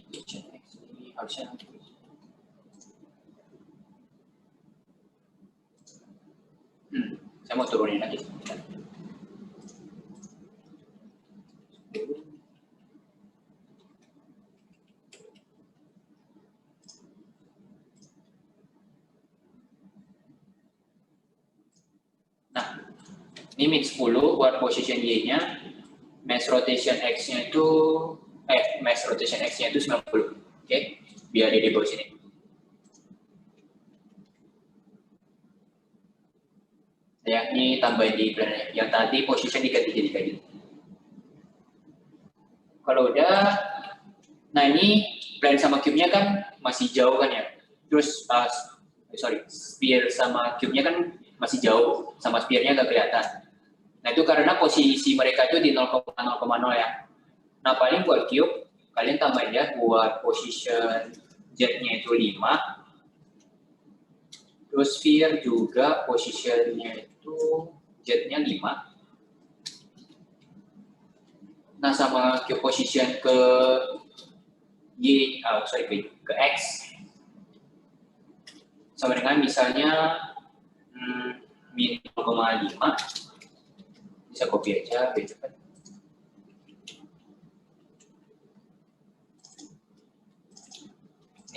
Ini harusnya saya mau turunin aja. Nah, ini min 10 buat position Y-nya, mass rotation X-nya itu mass rotation X-nya itu 90. Oke, biar di bawah sini. Ya, ini tambahin di plan yang tadi position diganti jadi kayak gitu. Kalau udah, nah ini plan sama cube-nya kan masih jauh kan ya. Terus, sphere sama cube-nya kan masih jauh, sama sphere-nya nggak kelihatan. Nah itu karena posisi mereka itu di 0,0,0 ya. Nah paling buat cube, kalian tambahin ya buat position z-nya itu 5. Terus sphere juga posisinya itu z-nya 5. Nah sama cube position ke ke x sama dengan misalnya min 0,5. Bisa copy aja biar cepat.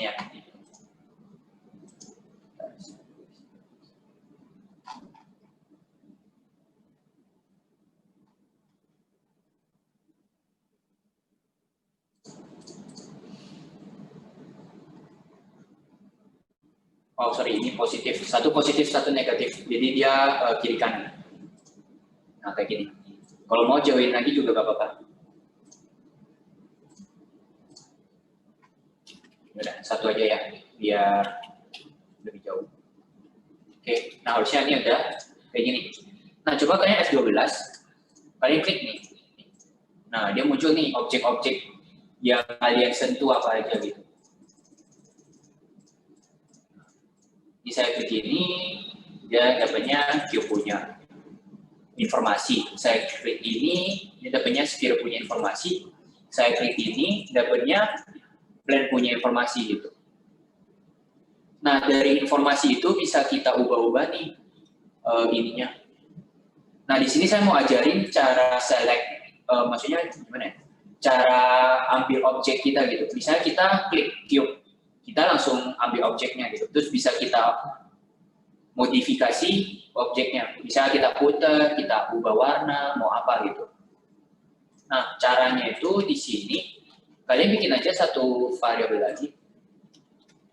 Ini ya. Oh sorry, ini positif. Satu positif, satu negatif. Jadi dia kiri kanan. Nah kayak gini. Kalau mau jauhin lagi juga gak apa-apa. Udah, satu aja ya, biar lebih jauh. Oke, nah harusnya ini udah kayak gini. Nah coba kalian F12, kalian klik nih. Nah dia muncul nih objek-objek yang kalian sentuh apa aja gitu. Ini saya klik ini, dia dapatnya Q punya informasi. Saya klik ini, dia dapatnya sphere punya informasi. Saya klik ini, dapatnya plan punya informasi gitu. Nah dari informasi itu bisa kita ubah-ubah nih ininya. Nah di sini saya mau ajarin cara select, maksudnya gimana ya? Cara ambil objek kita gitu. Misalnya kita klik cube. kita langsung ambil objeknya gitu. Terus bisa kita modifikasi objeknya. Bisa kita putar, kita ubah warna, mau apa gitu. Nah, caranya itu di sini kalian bikin aja satu variabel lagi.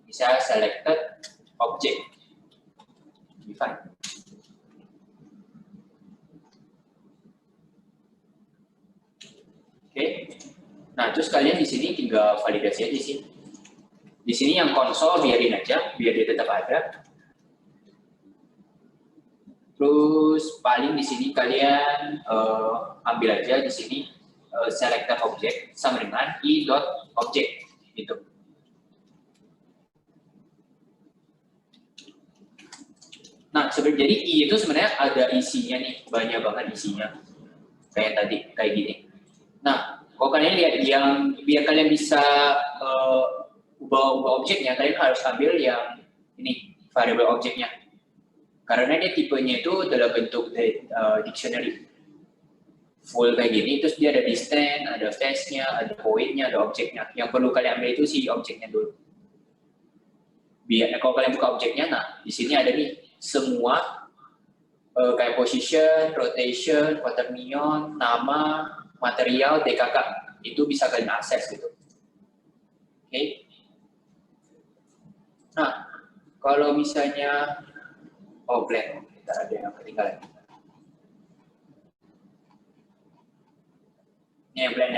Bisa selected object. Define. Oke. Nah, terus kalian di sini tinggal validasi aja sih. Di sini yang konsol biarin aja, biar dia tetap ada. Terus paling di sini kalian ambil aja di sini selected object sama dengan i.object gitu. Nah, jadi i itu sebenarnya ada isinya nih, banyak banget isinya. Kayak tadi, kayak gini. Nah, kalau kalian lihat yang biar kalian bisa ubah objeknya, kalian harus ambil yang ini variable objeknya. Karena dia tipenya itu dalam bentuk dictionary. Full kayak gini, terus dia ada distance, ada phase-nya, ada point-nya, ada objeknya. Yang perlu kalian ambil itu si objeknya dulu. Biar kalau kalian buka objeknya, nah di sini ada nih semua kayak position, rotation, quaternion, nama, material, DKK. Itu bisa kalian akses gitu. Oke. Nah, kalau misalnya blank, kita ada yang ketinggalan. Ini yang blank.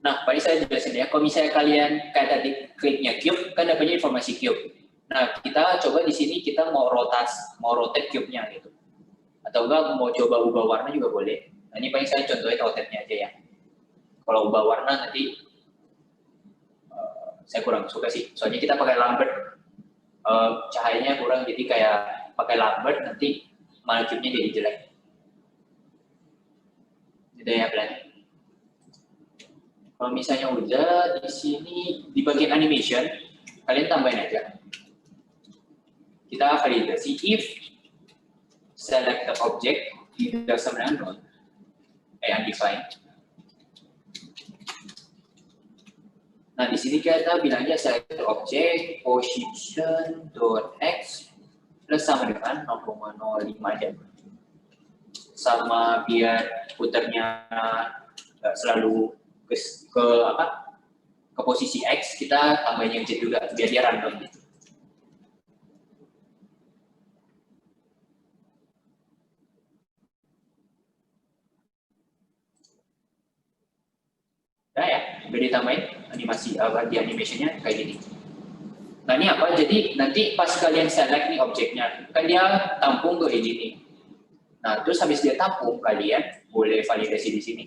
Nah, paling saya jelasin ya. Kalau misalnya kalian kayak tadi kliknya cube, kan dapatnya informasi cube. Nah, kita coba di sini kita mau rotate cube-nya gitu. Atau enggak mau coba ubah warna juga boleh. Nah, ini paling saya contohin rotate-nya aja ya. Kalau ubah warna nanti saya kurang suka sih. Soalnya kita pakai Lambert. Cahayanya kurang, jadi kayak pakai Lambert nanti malah cube-nya jadi jelek. Gitu ya, Plan. Kalau misalnya udah di sini di bagian animation, kalian tambahin aja. Kita validasi if select the object tidak sama dengan none, undefined. Nah, di sini kita bilangnya select the object position x plus sama dengan 0,05 aja. Sama biar puternya selalu ke posisi X, kita tambahin yang Z juga biar dia random gitu. Nah ya, udah ditambahin animasi di animationnya kayak gini. Nah ini apa? Jadi nanti pas kalian select nih objeknya, kan dia tampung ke ini nih. Nah terus habis dia tampung, kalian boleh validasi di sini.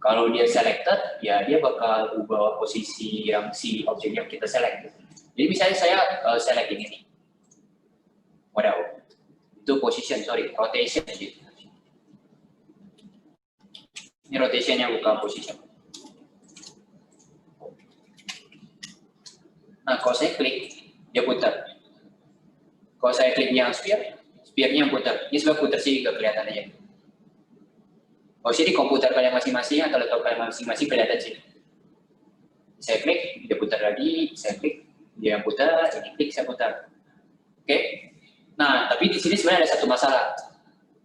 Kalau dia selected, ya dia bakal ubah posisi yang si objek yang kita select. Jadi misalnya saya select ini nih. Waduh, itu position, rotation gitu. Ini rotationnya bukan position. Nah, kalau saya klik, dia putar. Kalau saya klik yang sphere-nya yang putar. Ini sebenarnya putar sih, nggak kelihatan aja. Kalau sih di komputer kalian masing-masing atau laptop kalian masing-masing kelihatan sih. Saya klik, dia putar lagi, saya klik, dia yang putar, ini klik, saya putar. Oke. Nah, tapi di sini sebenarnya ada satu masalah.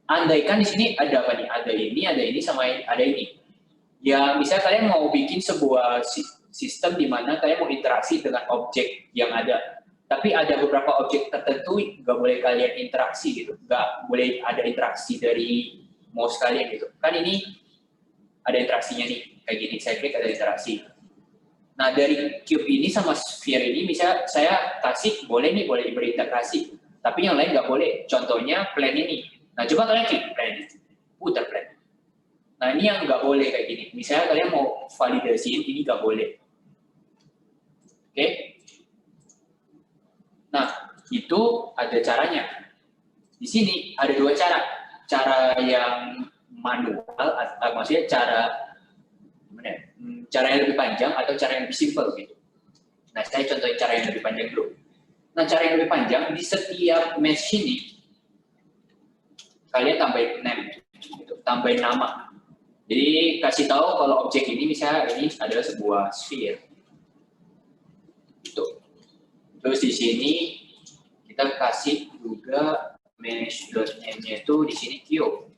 Andaikan di sini ada apa nih? Ada ini, sama ada ini. Ya, misalnya kalian mau bikin sebuah sistem di mana kalian mau interaksi dengan objek yang ada. Tapi ada beberapa objek tertentu nggak boleh kalian interaksi gitu. Nggak boleh ada interaksi dari mouse kalian gitu. Kan ini ada interaksinya nih. Kayak gini, saya klik ada interaksi. Nah, dari cube ini sama sphere ini bisa saya kasih, boleh nih, boleh berintegrasi. Tapi yang lain nggak boleh. Contohnya plane ini. Nah, coba kalian klik plane. Putar plane. Nah, ini yang nggak boleh kayak gini. Misalnya kalian mau validasiin, ini nggak boleh. Oke? Nah, itu ada caranya. Di sini ada dua cara. Cara yang manual, maksudnya cara yang lebih panjang atau cara yang lebih simple gitu. Nah, saya contohin cara yang lebih panjang dulu. Nah, cara yang lebih panjang, di setiap mesh ini, kalian tambahin name, gitu. Tambahin nama. Jadi, kasih tahu kalau objek ini misalnya ini adalah sebuah sphere. Tuh. Terus di sini kita kasih juga mesh.name-nya itu di sini cube.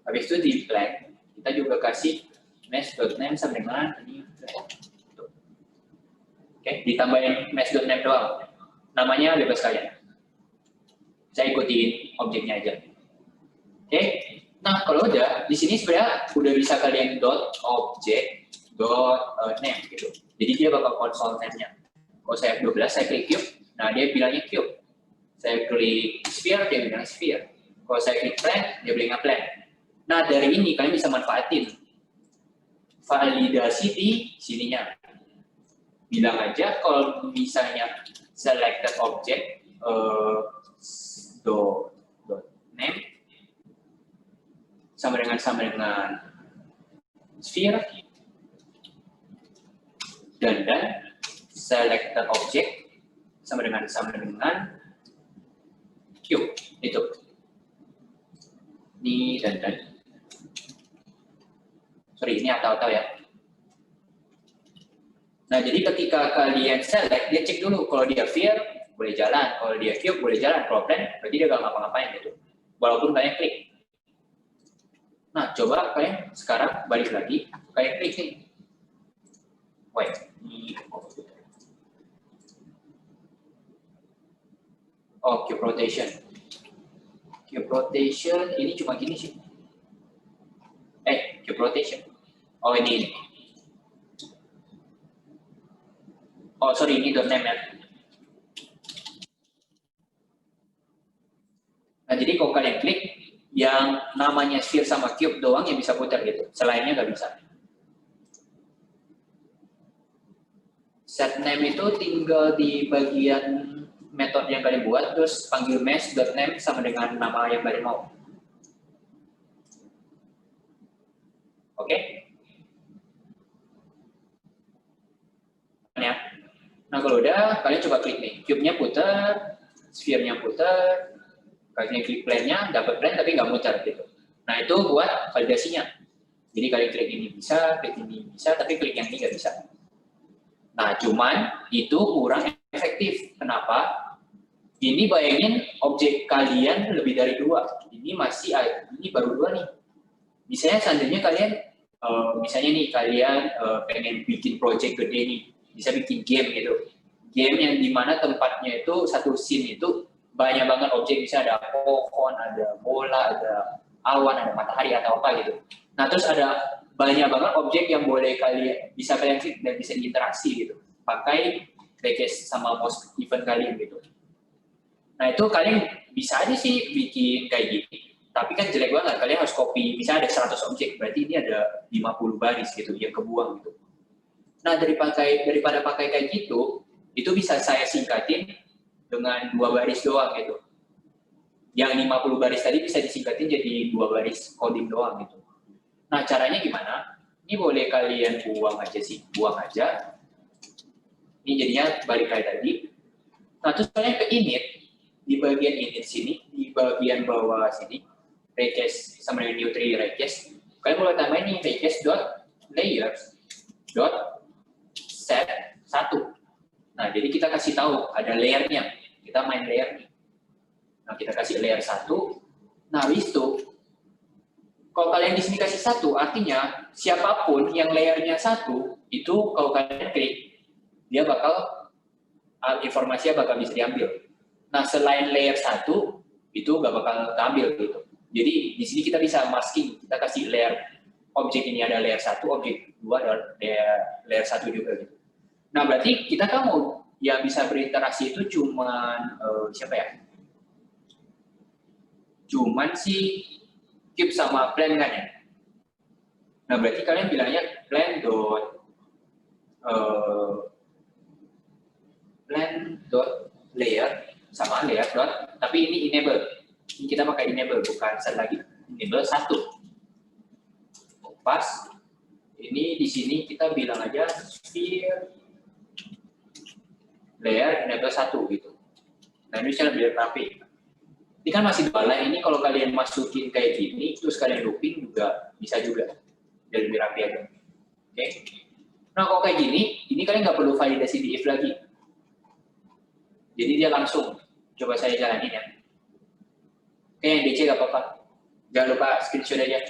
Habis itu di blank kita juga kasih mesh.name sama dengan ini. Oke, ditambahin mesh.name doang. Namanya bebas kalian. Saya ikutin objeknya aja. Oke. Nah, kalau udah di sini sebenarnya udah bisa kalian .object.name gitu. Jadi dia bakal konsol name-nya. Kalau saya 12, saya klik cube, nah dia bilangnya cube. Saya klik sphere, dia bilang sphere. Kalau saya klik plane, dia bilangnya plane. Nah, dari ini kalian bisa manfaatin validasi di sininya. Bilang aja kalau misalnya selected object name sama dengan sphere dan selected object sama dengan cube itu. Ini dan. Sorry, ini atau ya. Nah, jadi ketika kalian select, dia cek dulu kalau dia sphere boleh jalan, kalau dia cube boleh jalan, kalau plane berarti dia nggak ngapa-ngapain gitu. Walaupun kalian klik. Nah, coba kalian sekarang balik lagi, kalian klik nih. Wait, ini cube rotation. Cube rotation ini cuma gini sih. Cube rotation. Oh, ini. Oh, sorry, ini .name ya. Nah, jadi kalau kalian klik, yang namanya sphere sama cube doang yang bisa putar gitu. Selainnya nggak bisa. Set name itu tinggal di bagian metode yang kalian buat, terus panggil mesh.name sama dengan nama yang kalian mau. Oke? Ya. Nah, kalau udah, kalian coba klik nih. Cube-nya putar, sphere-nya putar, kalian klik plane-nya, dapat plane tapi nggak muter gitu. Nah, itu buat validasinya. Jadi kalian klik ini bisa, tapi klik yang ini nggak bisa. Nah, cuman itu kurang efektif. Kenapa? Ini bayangin objek kalian lebih dari 2. Ini baru 2 nih. Misalnya seandainya kalian, pengen bikin project gede nih, bisa bikin game gitu. Game yang dimana tempatnya itu satu scene itu banyak banget objek, bisa ada pohon, ada bola, ada awan, ada matahari atau apa gitu. Nah, terus ada banyak banget objek yang kalian klik dan bisa diinteraksi gitu. Pakai request sama post event kalian gitu. Nah, itu kalian bisa aja sih bikin kayak gini. Tapi kan jelek banget, kalian harus copy, bisa ada 100 objek, berarti ini ada 50 baris gitu, yang kebuang gitu. Nah, daripada pakai kayak gitu, itu bisa saya singkatin dengan 2 baris doang gitu. Yang 50 baris tadi bisa disingkatin jadi 2 baris coding doang gitu. Nah, caranya gimana? Ini boleh kalian buang aja. Ini jadinya balik kayak tadi. Nah, terus kalian ke init, di bagian init sini, di bagian bawah sini, request sama dengan new tree request, kalian boleh tambahin nih request.layers.set1. Nah, jadi kita kasih tahu ada layer-nya, kita main layer nih. Nah, kita kasih layer 1. Nah, habis itu, kalau kalian di sini kasih 1, artinya siapapun yang layernya 1, itu kalau kalian klik, dia informasinya bakal bisa diambil. Nah, selain layer 1, itu nggak bakal diambil gitu. Jadi, di sini kita bisa masking, kita kasih layer, objek ini ada layer 1, objek 2 ada layer 1 juga gitu. Nah, berarti kita kan mau yang bisa berinteraksi itu cuman siapa ya? Cuman si cube sama plane kan ya? Nah, berarti kalian bilangnya plan.layer sama layer dot, tapi ini enable. Ini kita pakai enable, bukan set lagi. Enable 1. Pas. Ini di sini kita bilang aja sphere layer enable 1 gitu. Nah, ini bisa lebih rapi. Ini kan masih 2 line, ini kalau kalian masukin kayak gini, terus kalian looping juga bisa juga. Biar lebih rapi aja. Oke. Nah, kalau kayak gini, ini kalian nggak perlu validasi di if lagi. Jadi dia langsung. Coba saya jalanin ya. Oke, yang DC nggak apa-apa. Jangan lupa screenshot aja.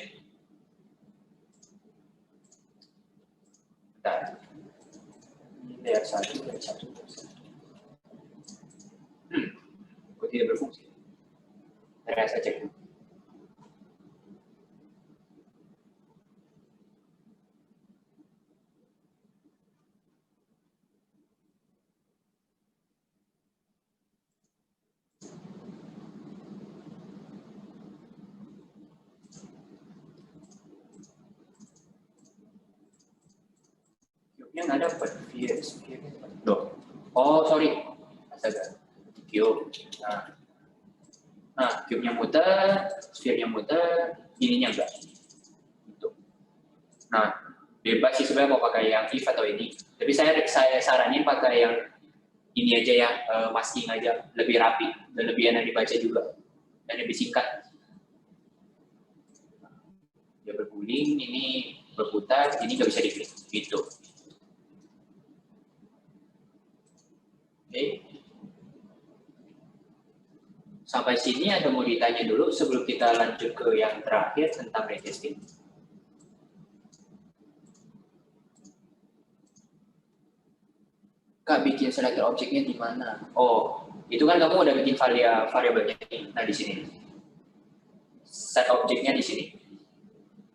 Bentar. Ini layer 1, layer 1. Kok tidak berfungsi? Saya cek dulu. Cube-nya nggak dapat. Yes. Loh. Oh, sorry. Astaga. Cube. Nah, cube-nya muter, sphere-nya muter, ininya enggak. Gitu. Nah, bebas sih sebenarnya mau pakai yang if atau ini. Tapi saya saranin pakai yang ini aja ya, masking aja. Lebih rapi dan lebih enak dibaca juga. Dan lebih singkat. Dia berguling, ini berputar, ini nggak bisa diklik. Gitu. Oke. Sampai sini ada mau ditanya dulu sebelum kita lanjut ke yang terakhir tentang retesting. Kak, bikin selector objeknya di mana? Oh, itu kan kamu udah bikin variabelnya. Nah, di sini. Set objeknya di sini.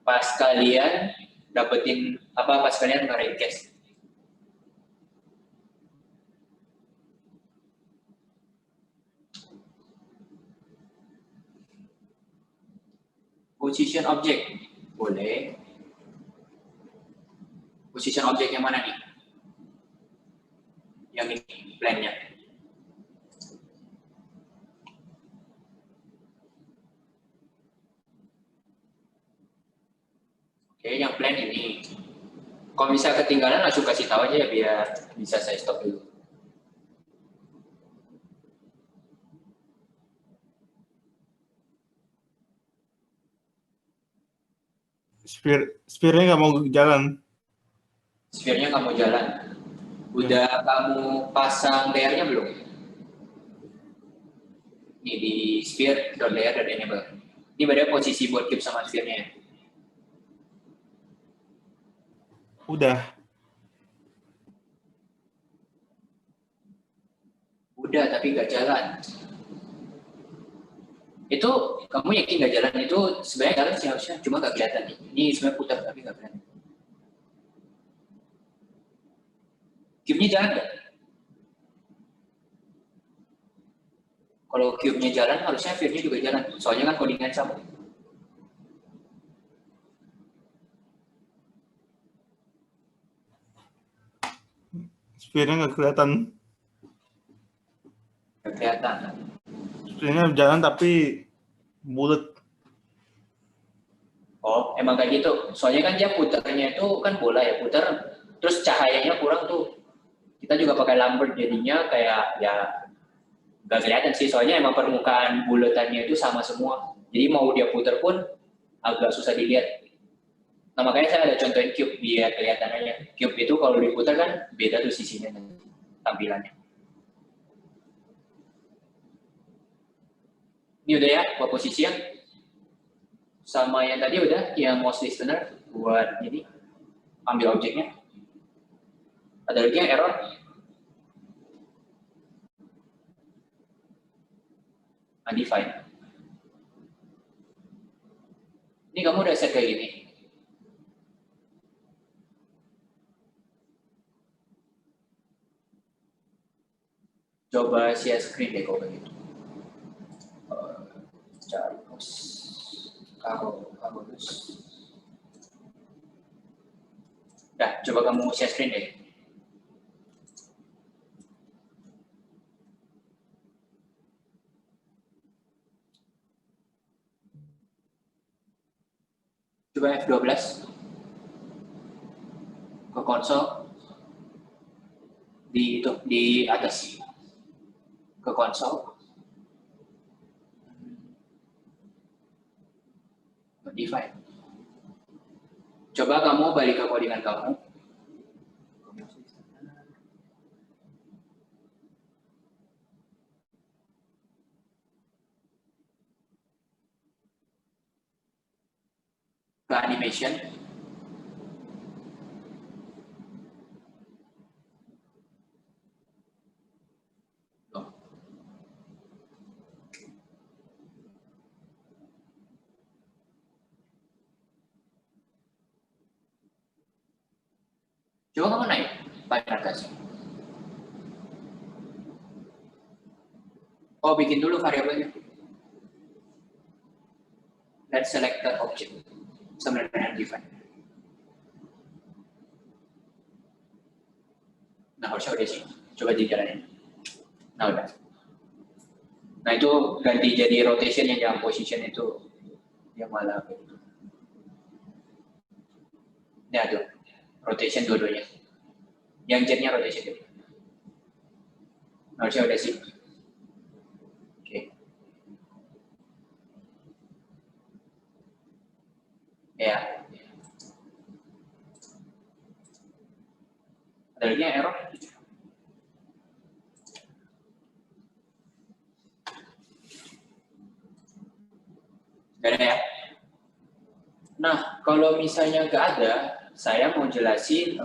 Pas kalian dapetin apa? Pas kalian nge-request. Position object. Boleh. Position object yang mana nih? Yang ini, plan-nya. Oke, yang plan ini. Kalau bisa ketinggalan, langsung kasih tahu aja ya, biar bisa saya stop dulu. Sphere-nya nggak mau jalan. Sphere-nya nggak mau jalan. Udah kamu pasang layer-nya belum? Ini di sphere, .layer, dan enable. Ini berarti posisi buat cube sama sphere-nya. Udah. Udah, tapi nggak jalan. Itu kamu yakin nggak jalan? Itu sebenarnya jalan sih harusnya, cuma nggak kelihatan. Ini sebenarnya putar tapi nggak kelihatan. Cube-nya jalan nggak? Kalau cube-nya jalan, harusnya sphere-nya juga jalan. Soalnya kan codingan sama. Sphere-nya nggak kelihatan. Nggak kelihatan. Sphere-nya jalan tapi bulat. Oh, emang kayak gitu. Soalnya kan dia putarnya itu kan bola ya, putar. Terus cahayanya kurang tuh. Kita juga pakai Lambert jadinya kayak ya nggak kelihatan sih. Soalnya emang permukaan bulatannya itu sama semua. Jadi mau dia putar pun agak susah dilihat. Nah, makanya saya ada contohin cube biar kelihatan aja. Cube itu kalau diputar kan beda tuh sisinya tampilannya. Ini udah ya buat posisi yang sama yang tadi udah, yang mouse listener buat ini ambil objeknya. Ada lagi yang error. Undefined. Ini kamu udah set kayak gini. Coba share screen deh kalau begitu. Cari kalau Dah, coba kamu share screen deh. Coba F12 ke konsol di atas ke konsol. Define. Coba kamu balik ke codingan kamu. ke animation. Loh. Coba kamu naik paling atas. Oh, bikin dulu variabelnya. Let's select the object sama dengan define. Nah, harusnya udah sih. Coba dijalanin. Nah, udah. Nah, itu ganti jadi rotation yang jangan position itu yang malah gitu. Nah, tuh. Rotation dua-duanya. Yang jetnya rotation dulu. Nah, harusnya udah sih. Oke. Ya. Ada lagi yang error? Gak ada ya? Nah, kalau misalnya nggak ada, saya mau jelasin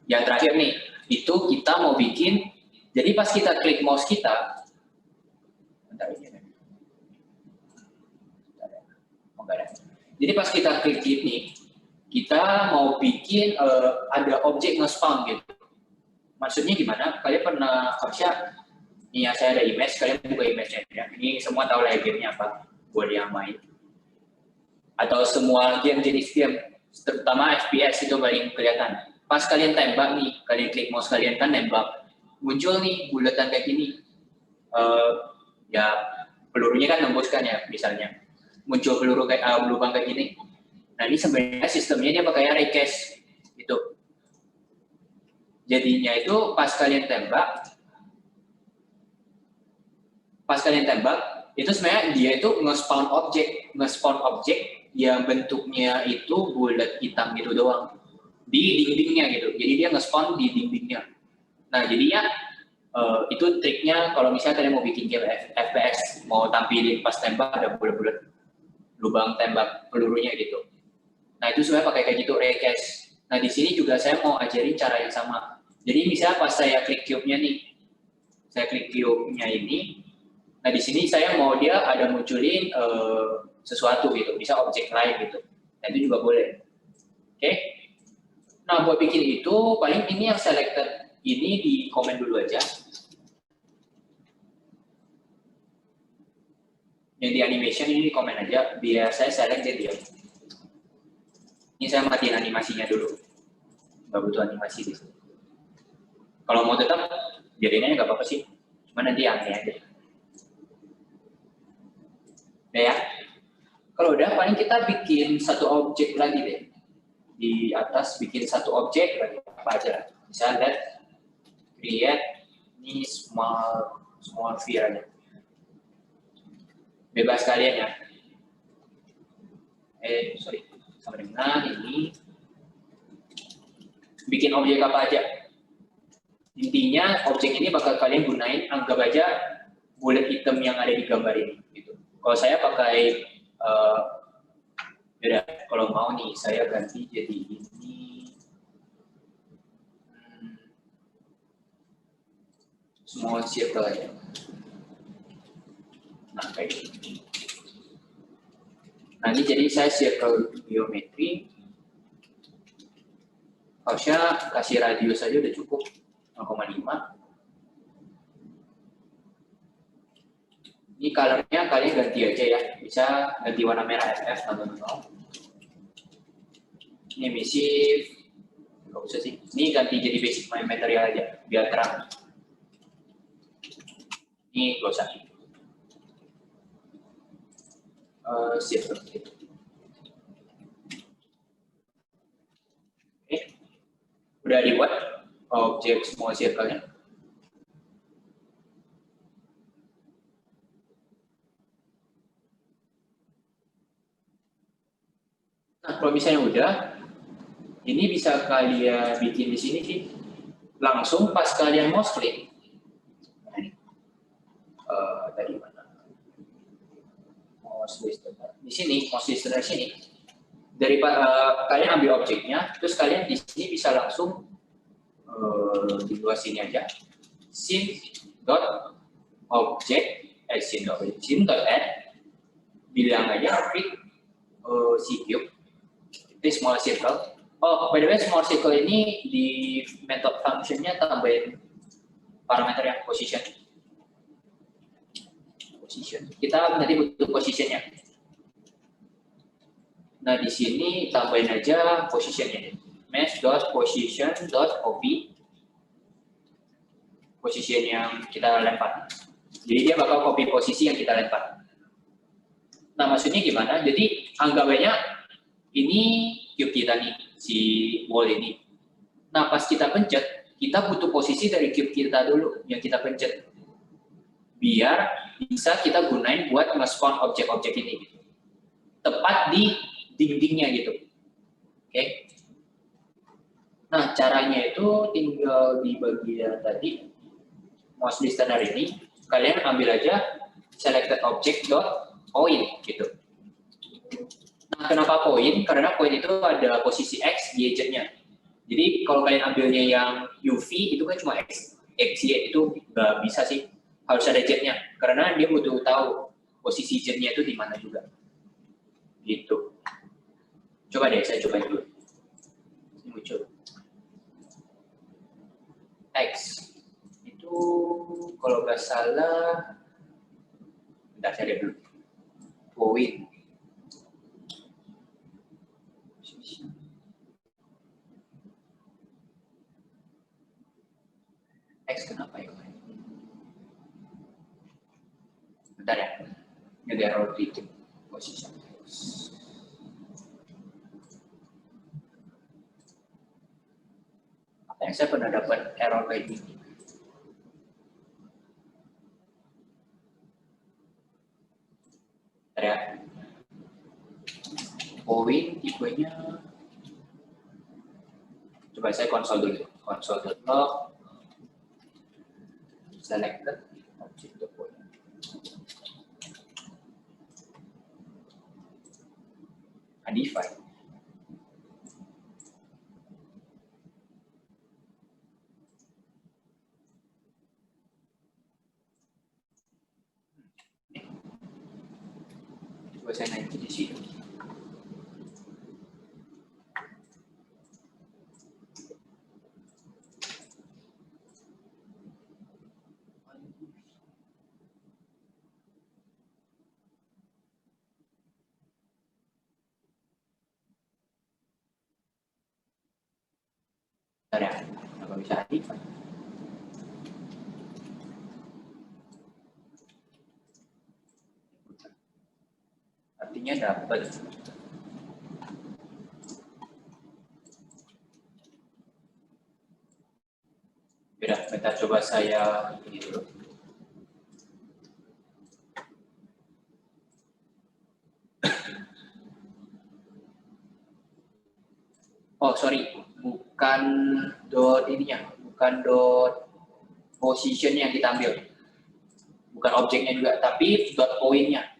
yang terakhir nih, itu kita mau bikin, jadi pas kita klik mouse kita, bentar ini. Oh, nggak ada. Jadi pas kita klik ini, kita mau bikin ada objek nge-spawn gitu. Maksudnya gimana? Kalian pernah harusnya ini ya, saya ada image, kalian buka image-nya ya. Ini semua tahu lah game-nya apa buat yang main. Atau semua game jenis game, terutama FPS itu paling kelihatan. Pas kalian tembak nih, kalian klik mouse kalian kan nembak, muncul nih bulatan kayak gini. Ya pelurunya kan nembuskan ya, misalnya. Muncul peluru kayak lubang kayak gini. Nah ini sebenarnya sistemnya dia pakai recache itu. Jadinya itu pas kalian tembak itu sebenarnya dia itu nge-spawn objek yang bentuknya itu bulat hitam gitu doang di dindingnya gitu. Jadi dia nge-spawn di dindingnya. Nah jadinya itu triknya kalau misalnya kalian mau bikin game FPS, mau tampilin pas tembak ada bulat-bulat lubang tembak pelurunya gitu. Nah itu sebenarnya pakai kayak gitu recache. Nah di sini juga saya mau ajarin cara yang sama. Jadi misalnya pas saya klik cube-nya nih, saya klik cube-nya ini. Nah di sini saya mau dia ada munculin sesuatu gitu, bisa objek lain gitu. Nah itu juga boleh. Oke. Nah buat bikin itu paling ini yang selected ini di komen dulu aja. Yang di animation ini di komen aja, biar saya select dia. Ini saya matiin animasinya dulu. Nggak butuh animasi di sini. Kalau mau tetap jadinya nggak apa-apa sih, cuma nanti aneh aja. Ya, kalau udah paling kita bikin satu objek lagi deh. Di atas bikin satu objek lagi apa aja. Misalnya create ini small sphere aja. Bebas kalian ya. Sorry. Sama dengan ini bikin objek apa aja. Intinya objek ini bakal kalian gunain, anggap aja bulat hitam yang ada di gambar ini. Gitu. Kalau saya pakai beda, kalau mau nih saya ganti jadi ini small circle aja. Nah kayak gini. Nah ini jadi saya circle geometri. Harusnya kasih radius saja udah cukup 0,5. Ini colornya kalian ganti aja ya, bisa ganti warna merah FF atau ini emissive, nggak usah sih. Ini ganti jadi basic material aja, biar terang. Ini nggak usah. Circle. Oke, udah dibuat objek small circle-nya. Nah, kalau misalnya udah, ini bisa kalian bikin di sini sih. Langsung pas kalian mouse klik. Tadi mana? most listener. Di sini most listener sini dari kalian ambil objeknya, terus kalian di sini bisa langsung di luar sini aja scene.add bilang aja pick si cube itu small circle. Oh, by the way, small circle ini di method functionnya tambahin parameter yang position. Kita nanti butuh positionnya. Nah, di sini tambahin aja positionnya. Mesh.position.copy position yang kita lempar. Jadi dia bakal copy posisi yang kita lempar. Nah, maksudnya gimana? Jadi anggapnya ini cube kita nih, si wall ini. Nah, pas kita pencet, kita butuh posisi dari cube kita dulu yang kita pencet. Biar bisa kita gunain buat nge-spawn objek-objek ini. Tepat di dindingnya gitu. Oke. Nah, caranya itu tinggal di bagian tadi, most listener ini, kalian ambil aja selected object dot point gitu. Nah, kenapa point? Karena point itu ada posisi X, Y, Z-nya. Jadi kalau kalian ambilnya yang UV itu kan cuma X, Y itu nggak bisa sih, harus ada Z-nya. Karena dia butuh tahu posisi Z-nya itu di mana juga. Gitu. Coba deh, saya coba dulu. Ini muncul. X itu kalau nggak salah, bentar saya lihat dulu. Point. X kenapa ya? Bentar ya, ini ada error di posisi. Saya pernah dapat error kayak gini. Ya. Point tipenya. Coba saya konsol dulu. Console.log selected object to point. Undefined. Coba saya naikin di sini. Bentar ya, apa bisa undefined? Artinya dapat. Udah, kita coba saya ini dulu. Oh, sorry, bukan dot ininya, bukan dot position yang kita ambil. Bukan objeknya juga, tapi dot point-nya.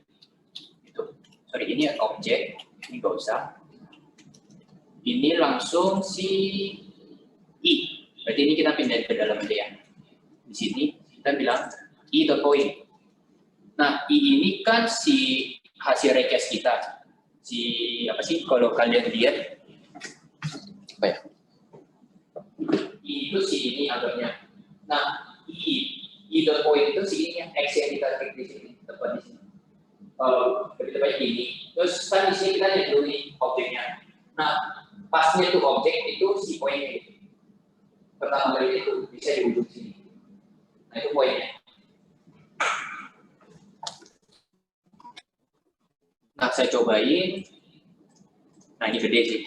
Gitu. Sorry, ini objek, ini nggak usah. Ini langsung si I. Berarti ini kita pindah ke dalam aja ya. Di sini kita bilang I dot point. Nah, I ini kan si hasil request kita. Si apa sih kalau kalian lihat apa ya? I itu si ini agaknya. Nah, I dot point itu si ini yang X yang kita klik di sini, tepat di sini. Kalau lebih tepat ini, terus kan di sini kita lihat dulu nih objeknya. Nah, pasnya tuh objek itu si poinnya itu. Pertama kali itu bisa di ujung sini. Nah, itu poinnya. Nah, saya cobain. Nah, ini gede sih.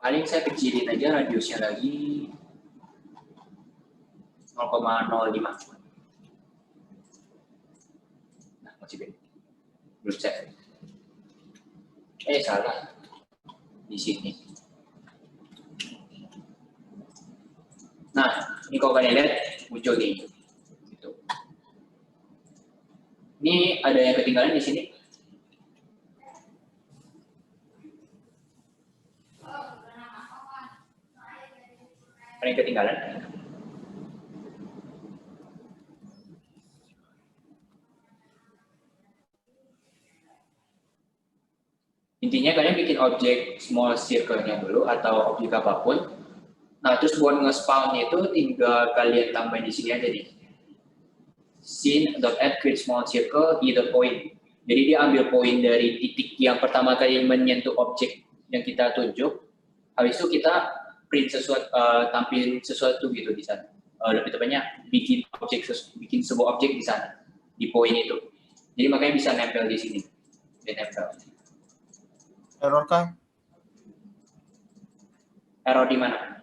Paling saya kecilin aja radiusnya lagi 0,05. Nah, masih beda. Belum set. Salah. Di sini. Nah, ini kalau kalian lihat muncul nih. Gitu. Ini ada yang ketinggalan di sini? Ada yang ketinggalan? Intinya kalian bikin objek small circle-nya dulu atau objek apapun. Nah, terus buat nge-spawn itu tinggal kalian tambahin di sini aja nih. Scene.add create small circle either point. Jadi dia ambil poin dari titik yang pertama kali menyentuh objek yang kita tunjuk. Habis itu kita print sesuatu, tampilin sesuatu gitu di sana. Lebih tepatnya bikin sebuah objek di sana, di poin itu. Jadi makanya bisa nempel di sini. Dia nempel. Error kah? Error di mana?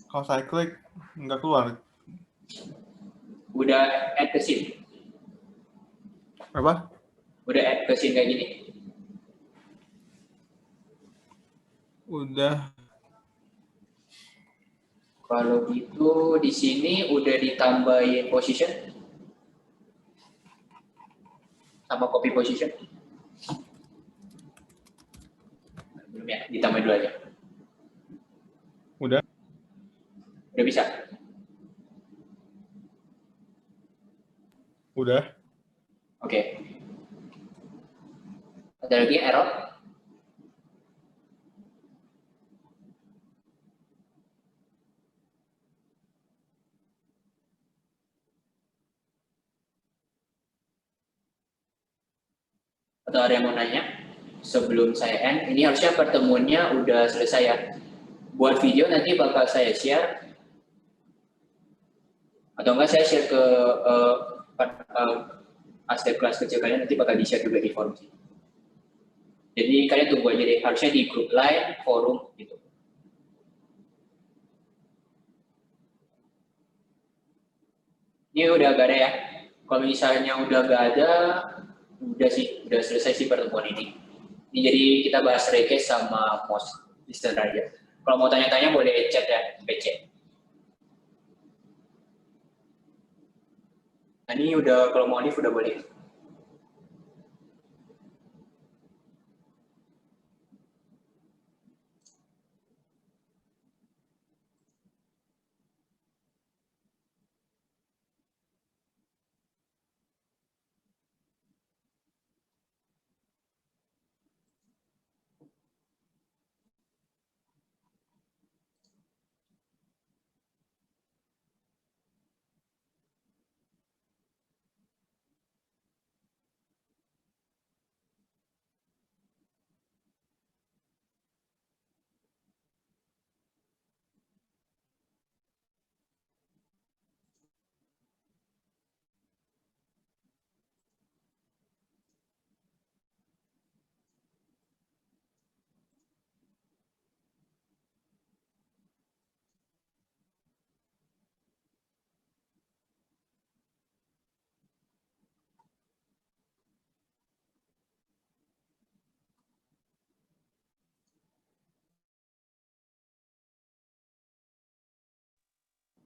Kalau saya klik, nggak keluar. Udah add ke scene. Apa? Udah add ke scene kayak gini. Udah. Kalau gitu di sini udah ditambahin position sama copy position. Belum ya, ditambah dulu aja. Udah. Udah bisa. Udah. Oke. Ada lagi error? Atau ada yang mau nanya? Sebelum saya end, ini harusnya pertemuannya udah selesai ya. Buat video nanti bakal saya share. Atau enggak saya share ke aset kelas kecil kalian, nanti bakal di-share juga di forum sih. Jadi kalian tunggu aja deh, harusnya di grup line, forum gitu. Ini udah gak ada ya. Kalau misalnya udah gak ada, udah sih, udah selesai sih pertemuan ini. Ini jadi kita bahas request sama most listener aja. Kalau mau tanya-tanya boleh chat ya, PC. Nah ini udah, kalau mau live udah boleh.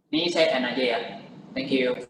Ini saya end aja ya. Thank you.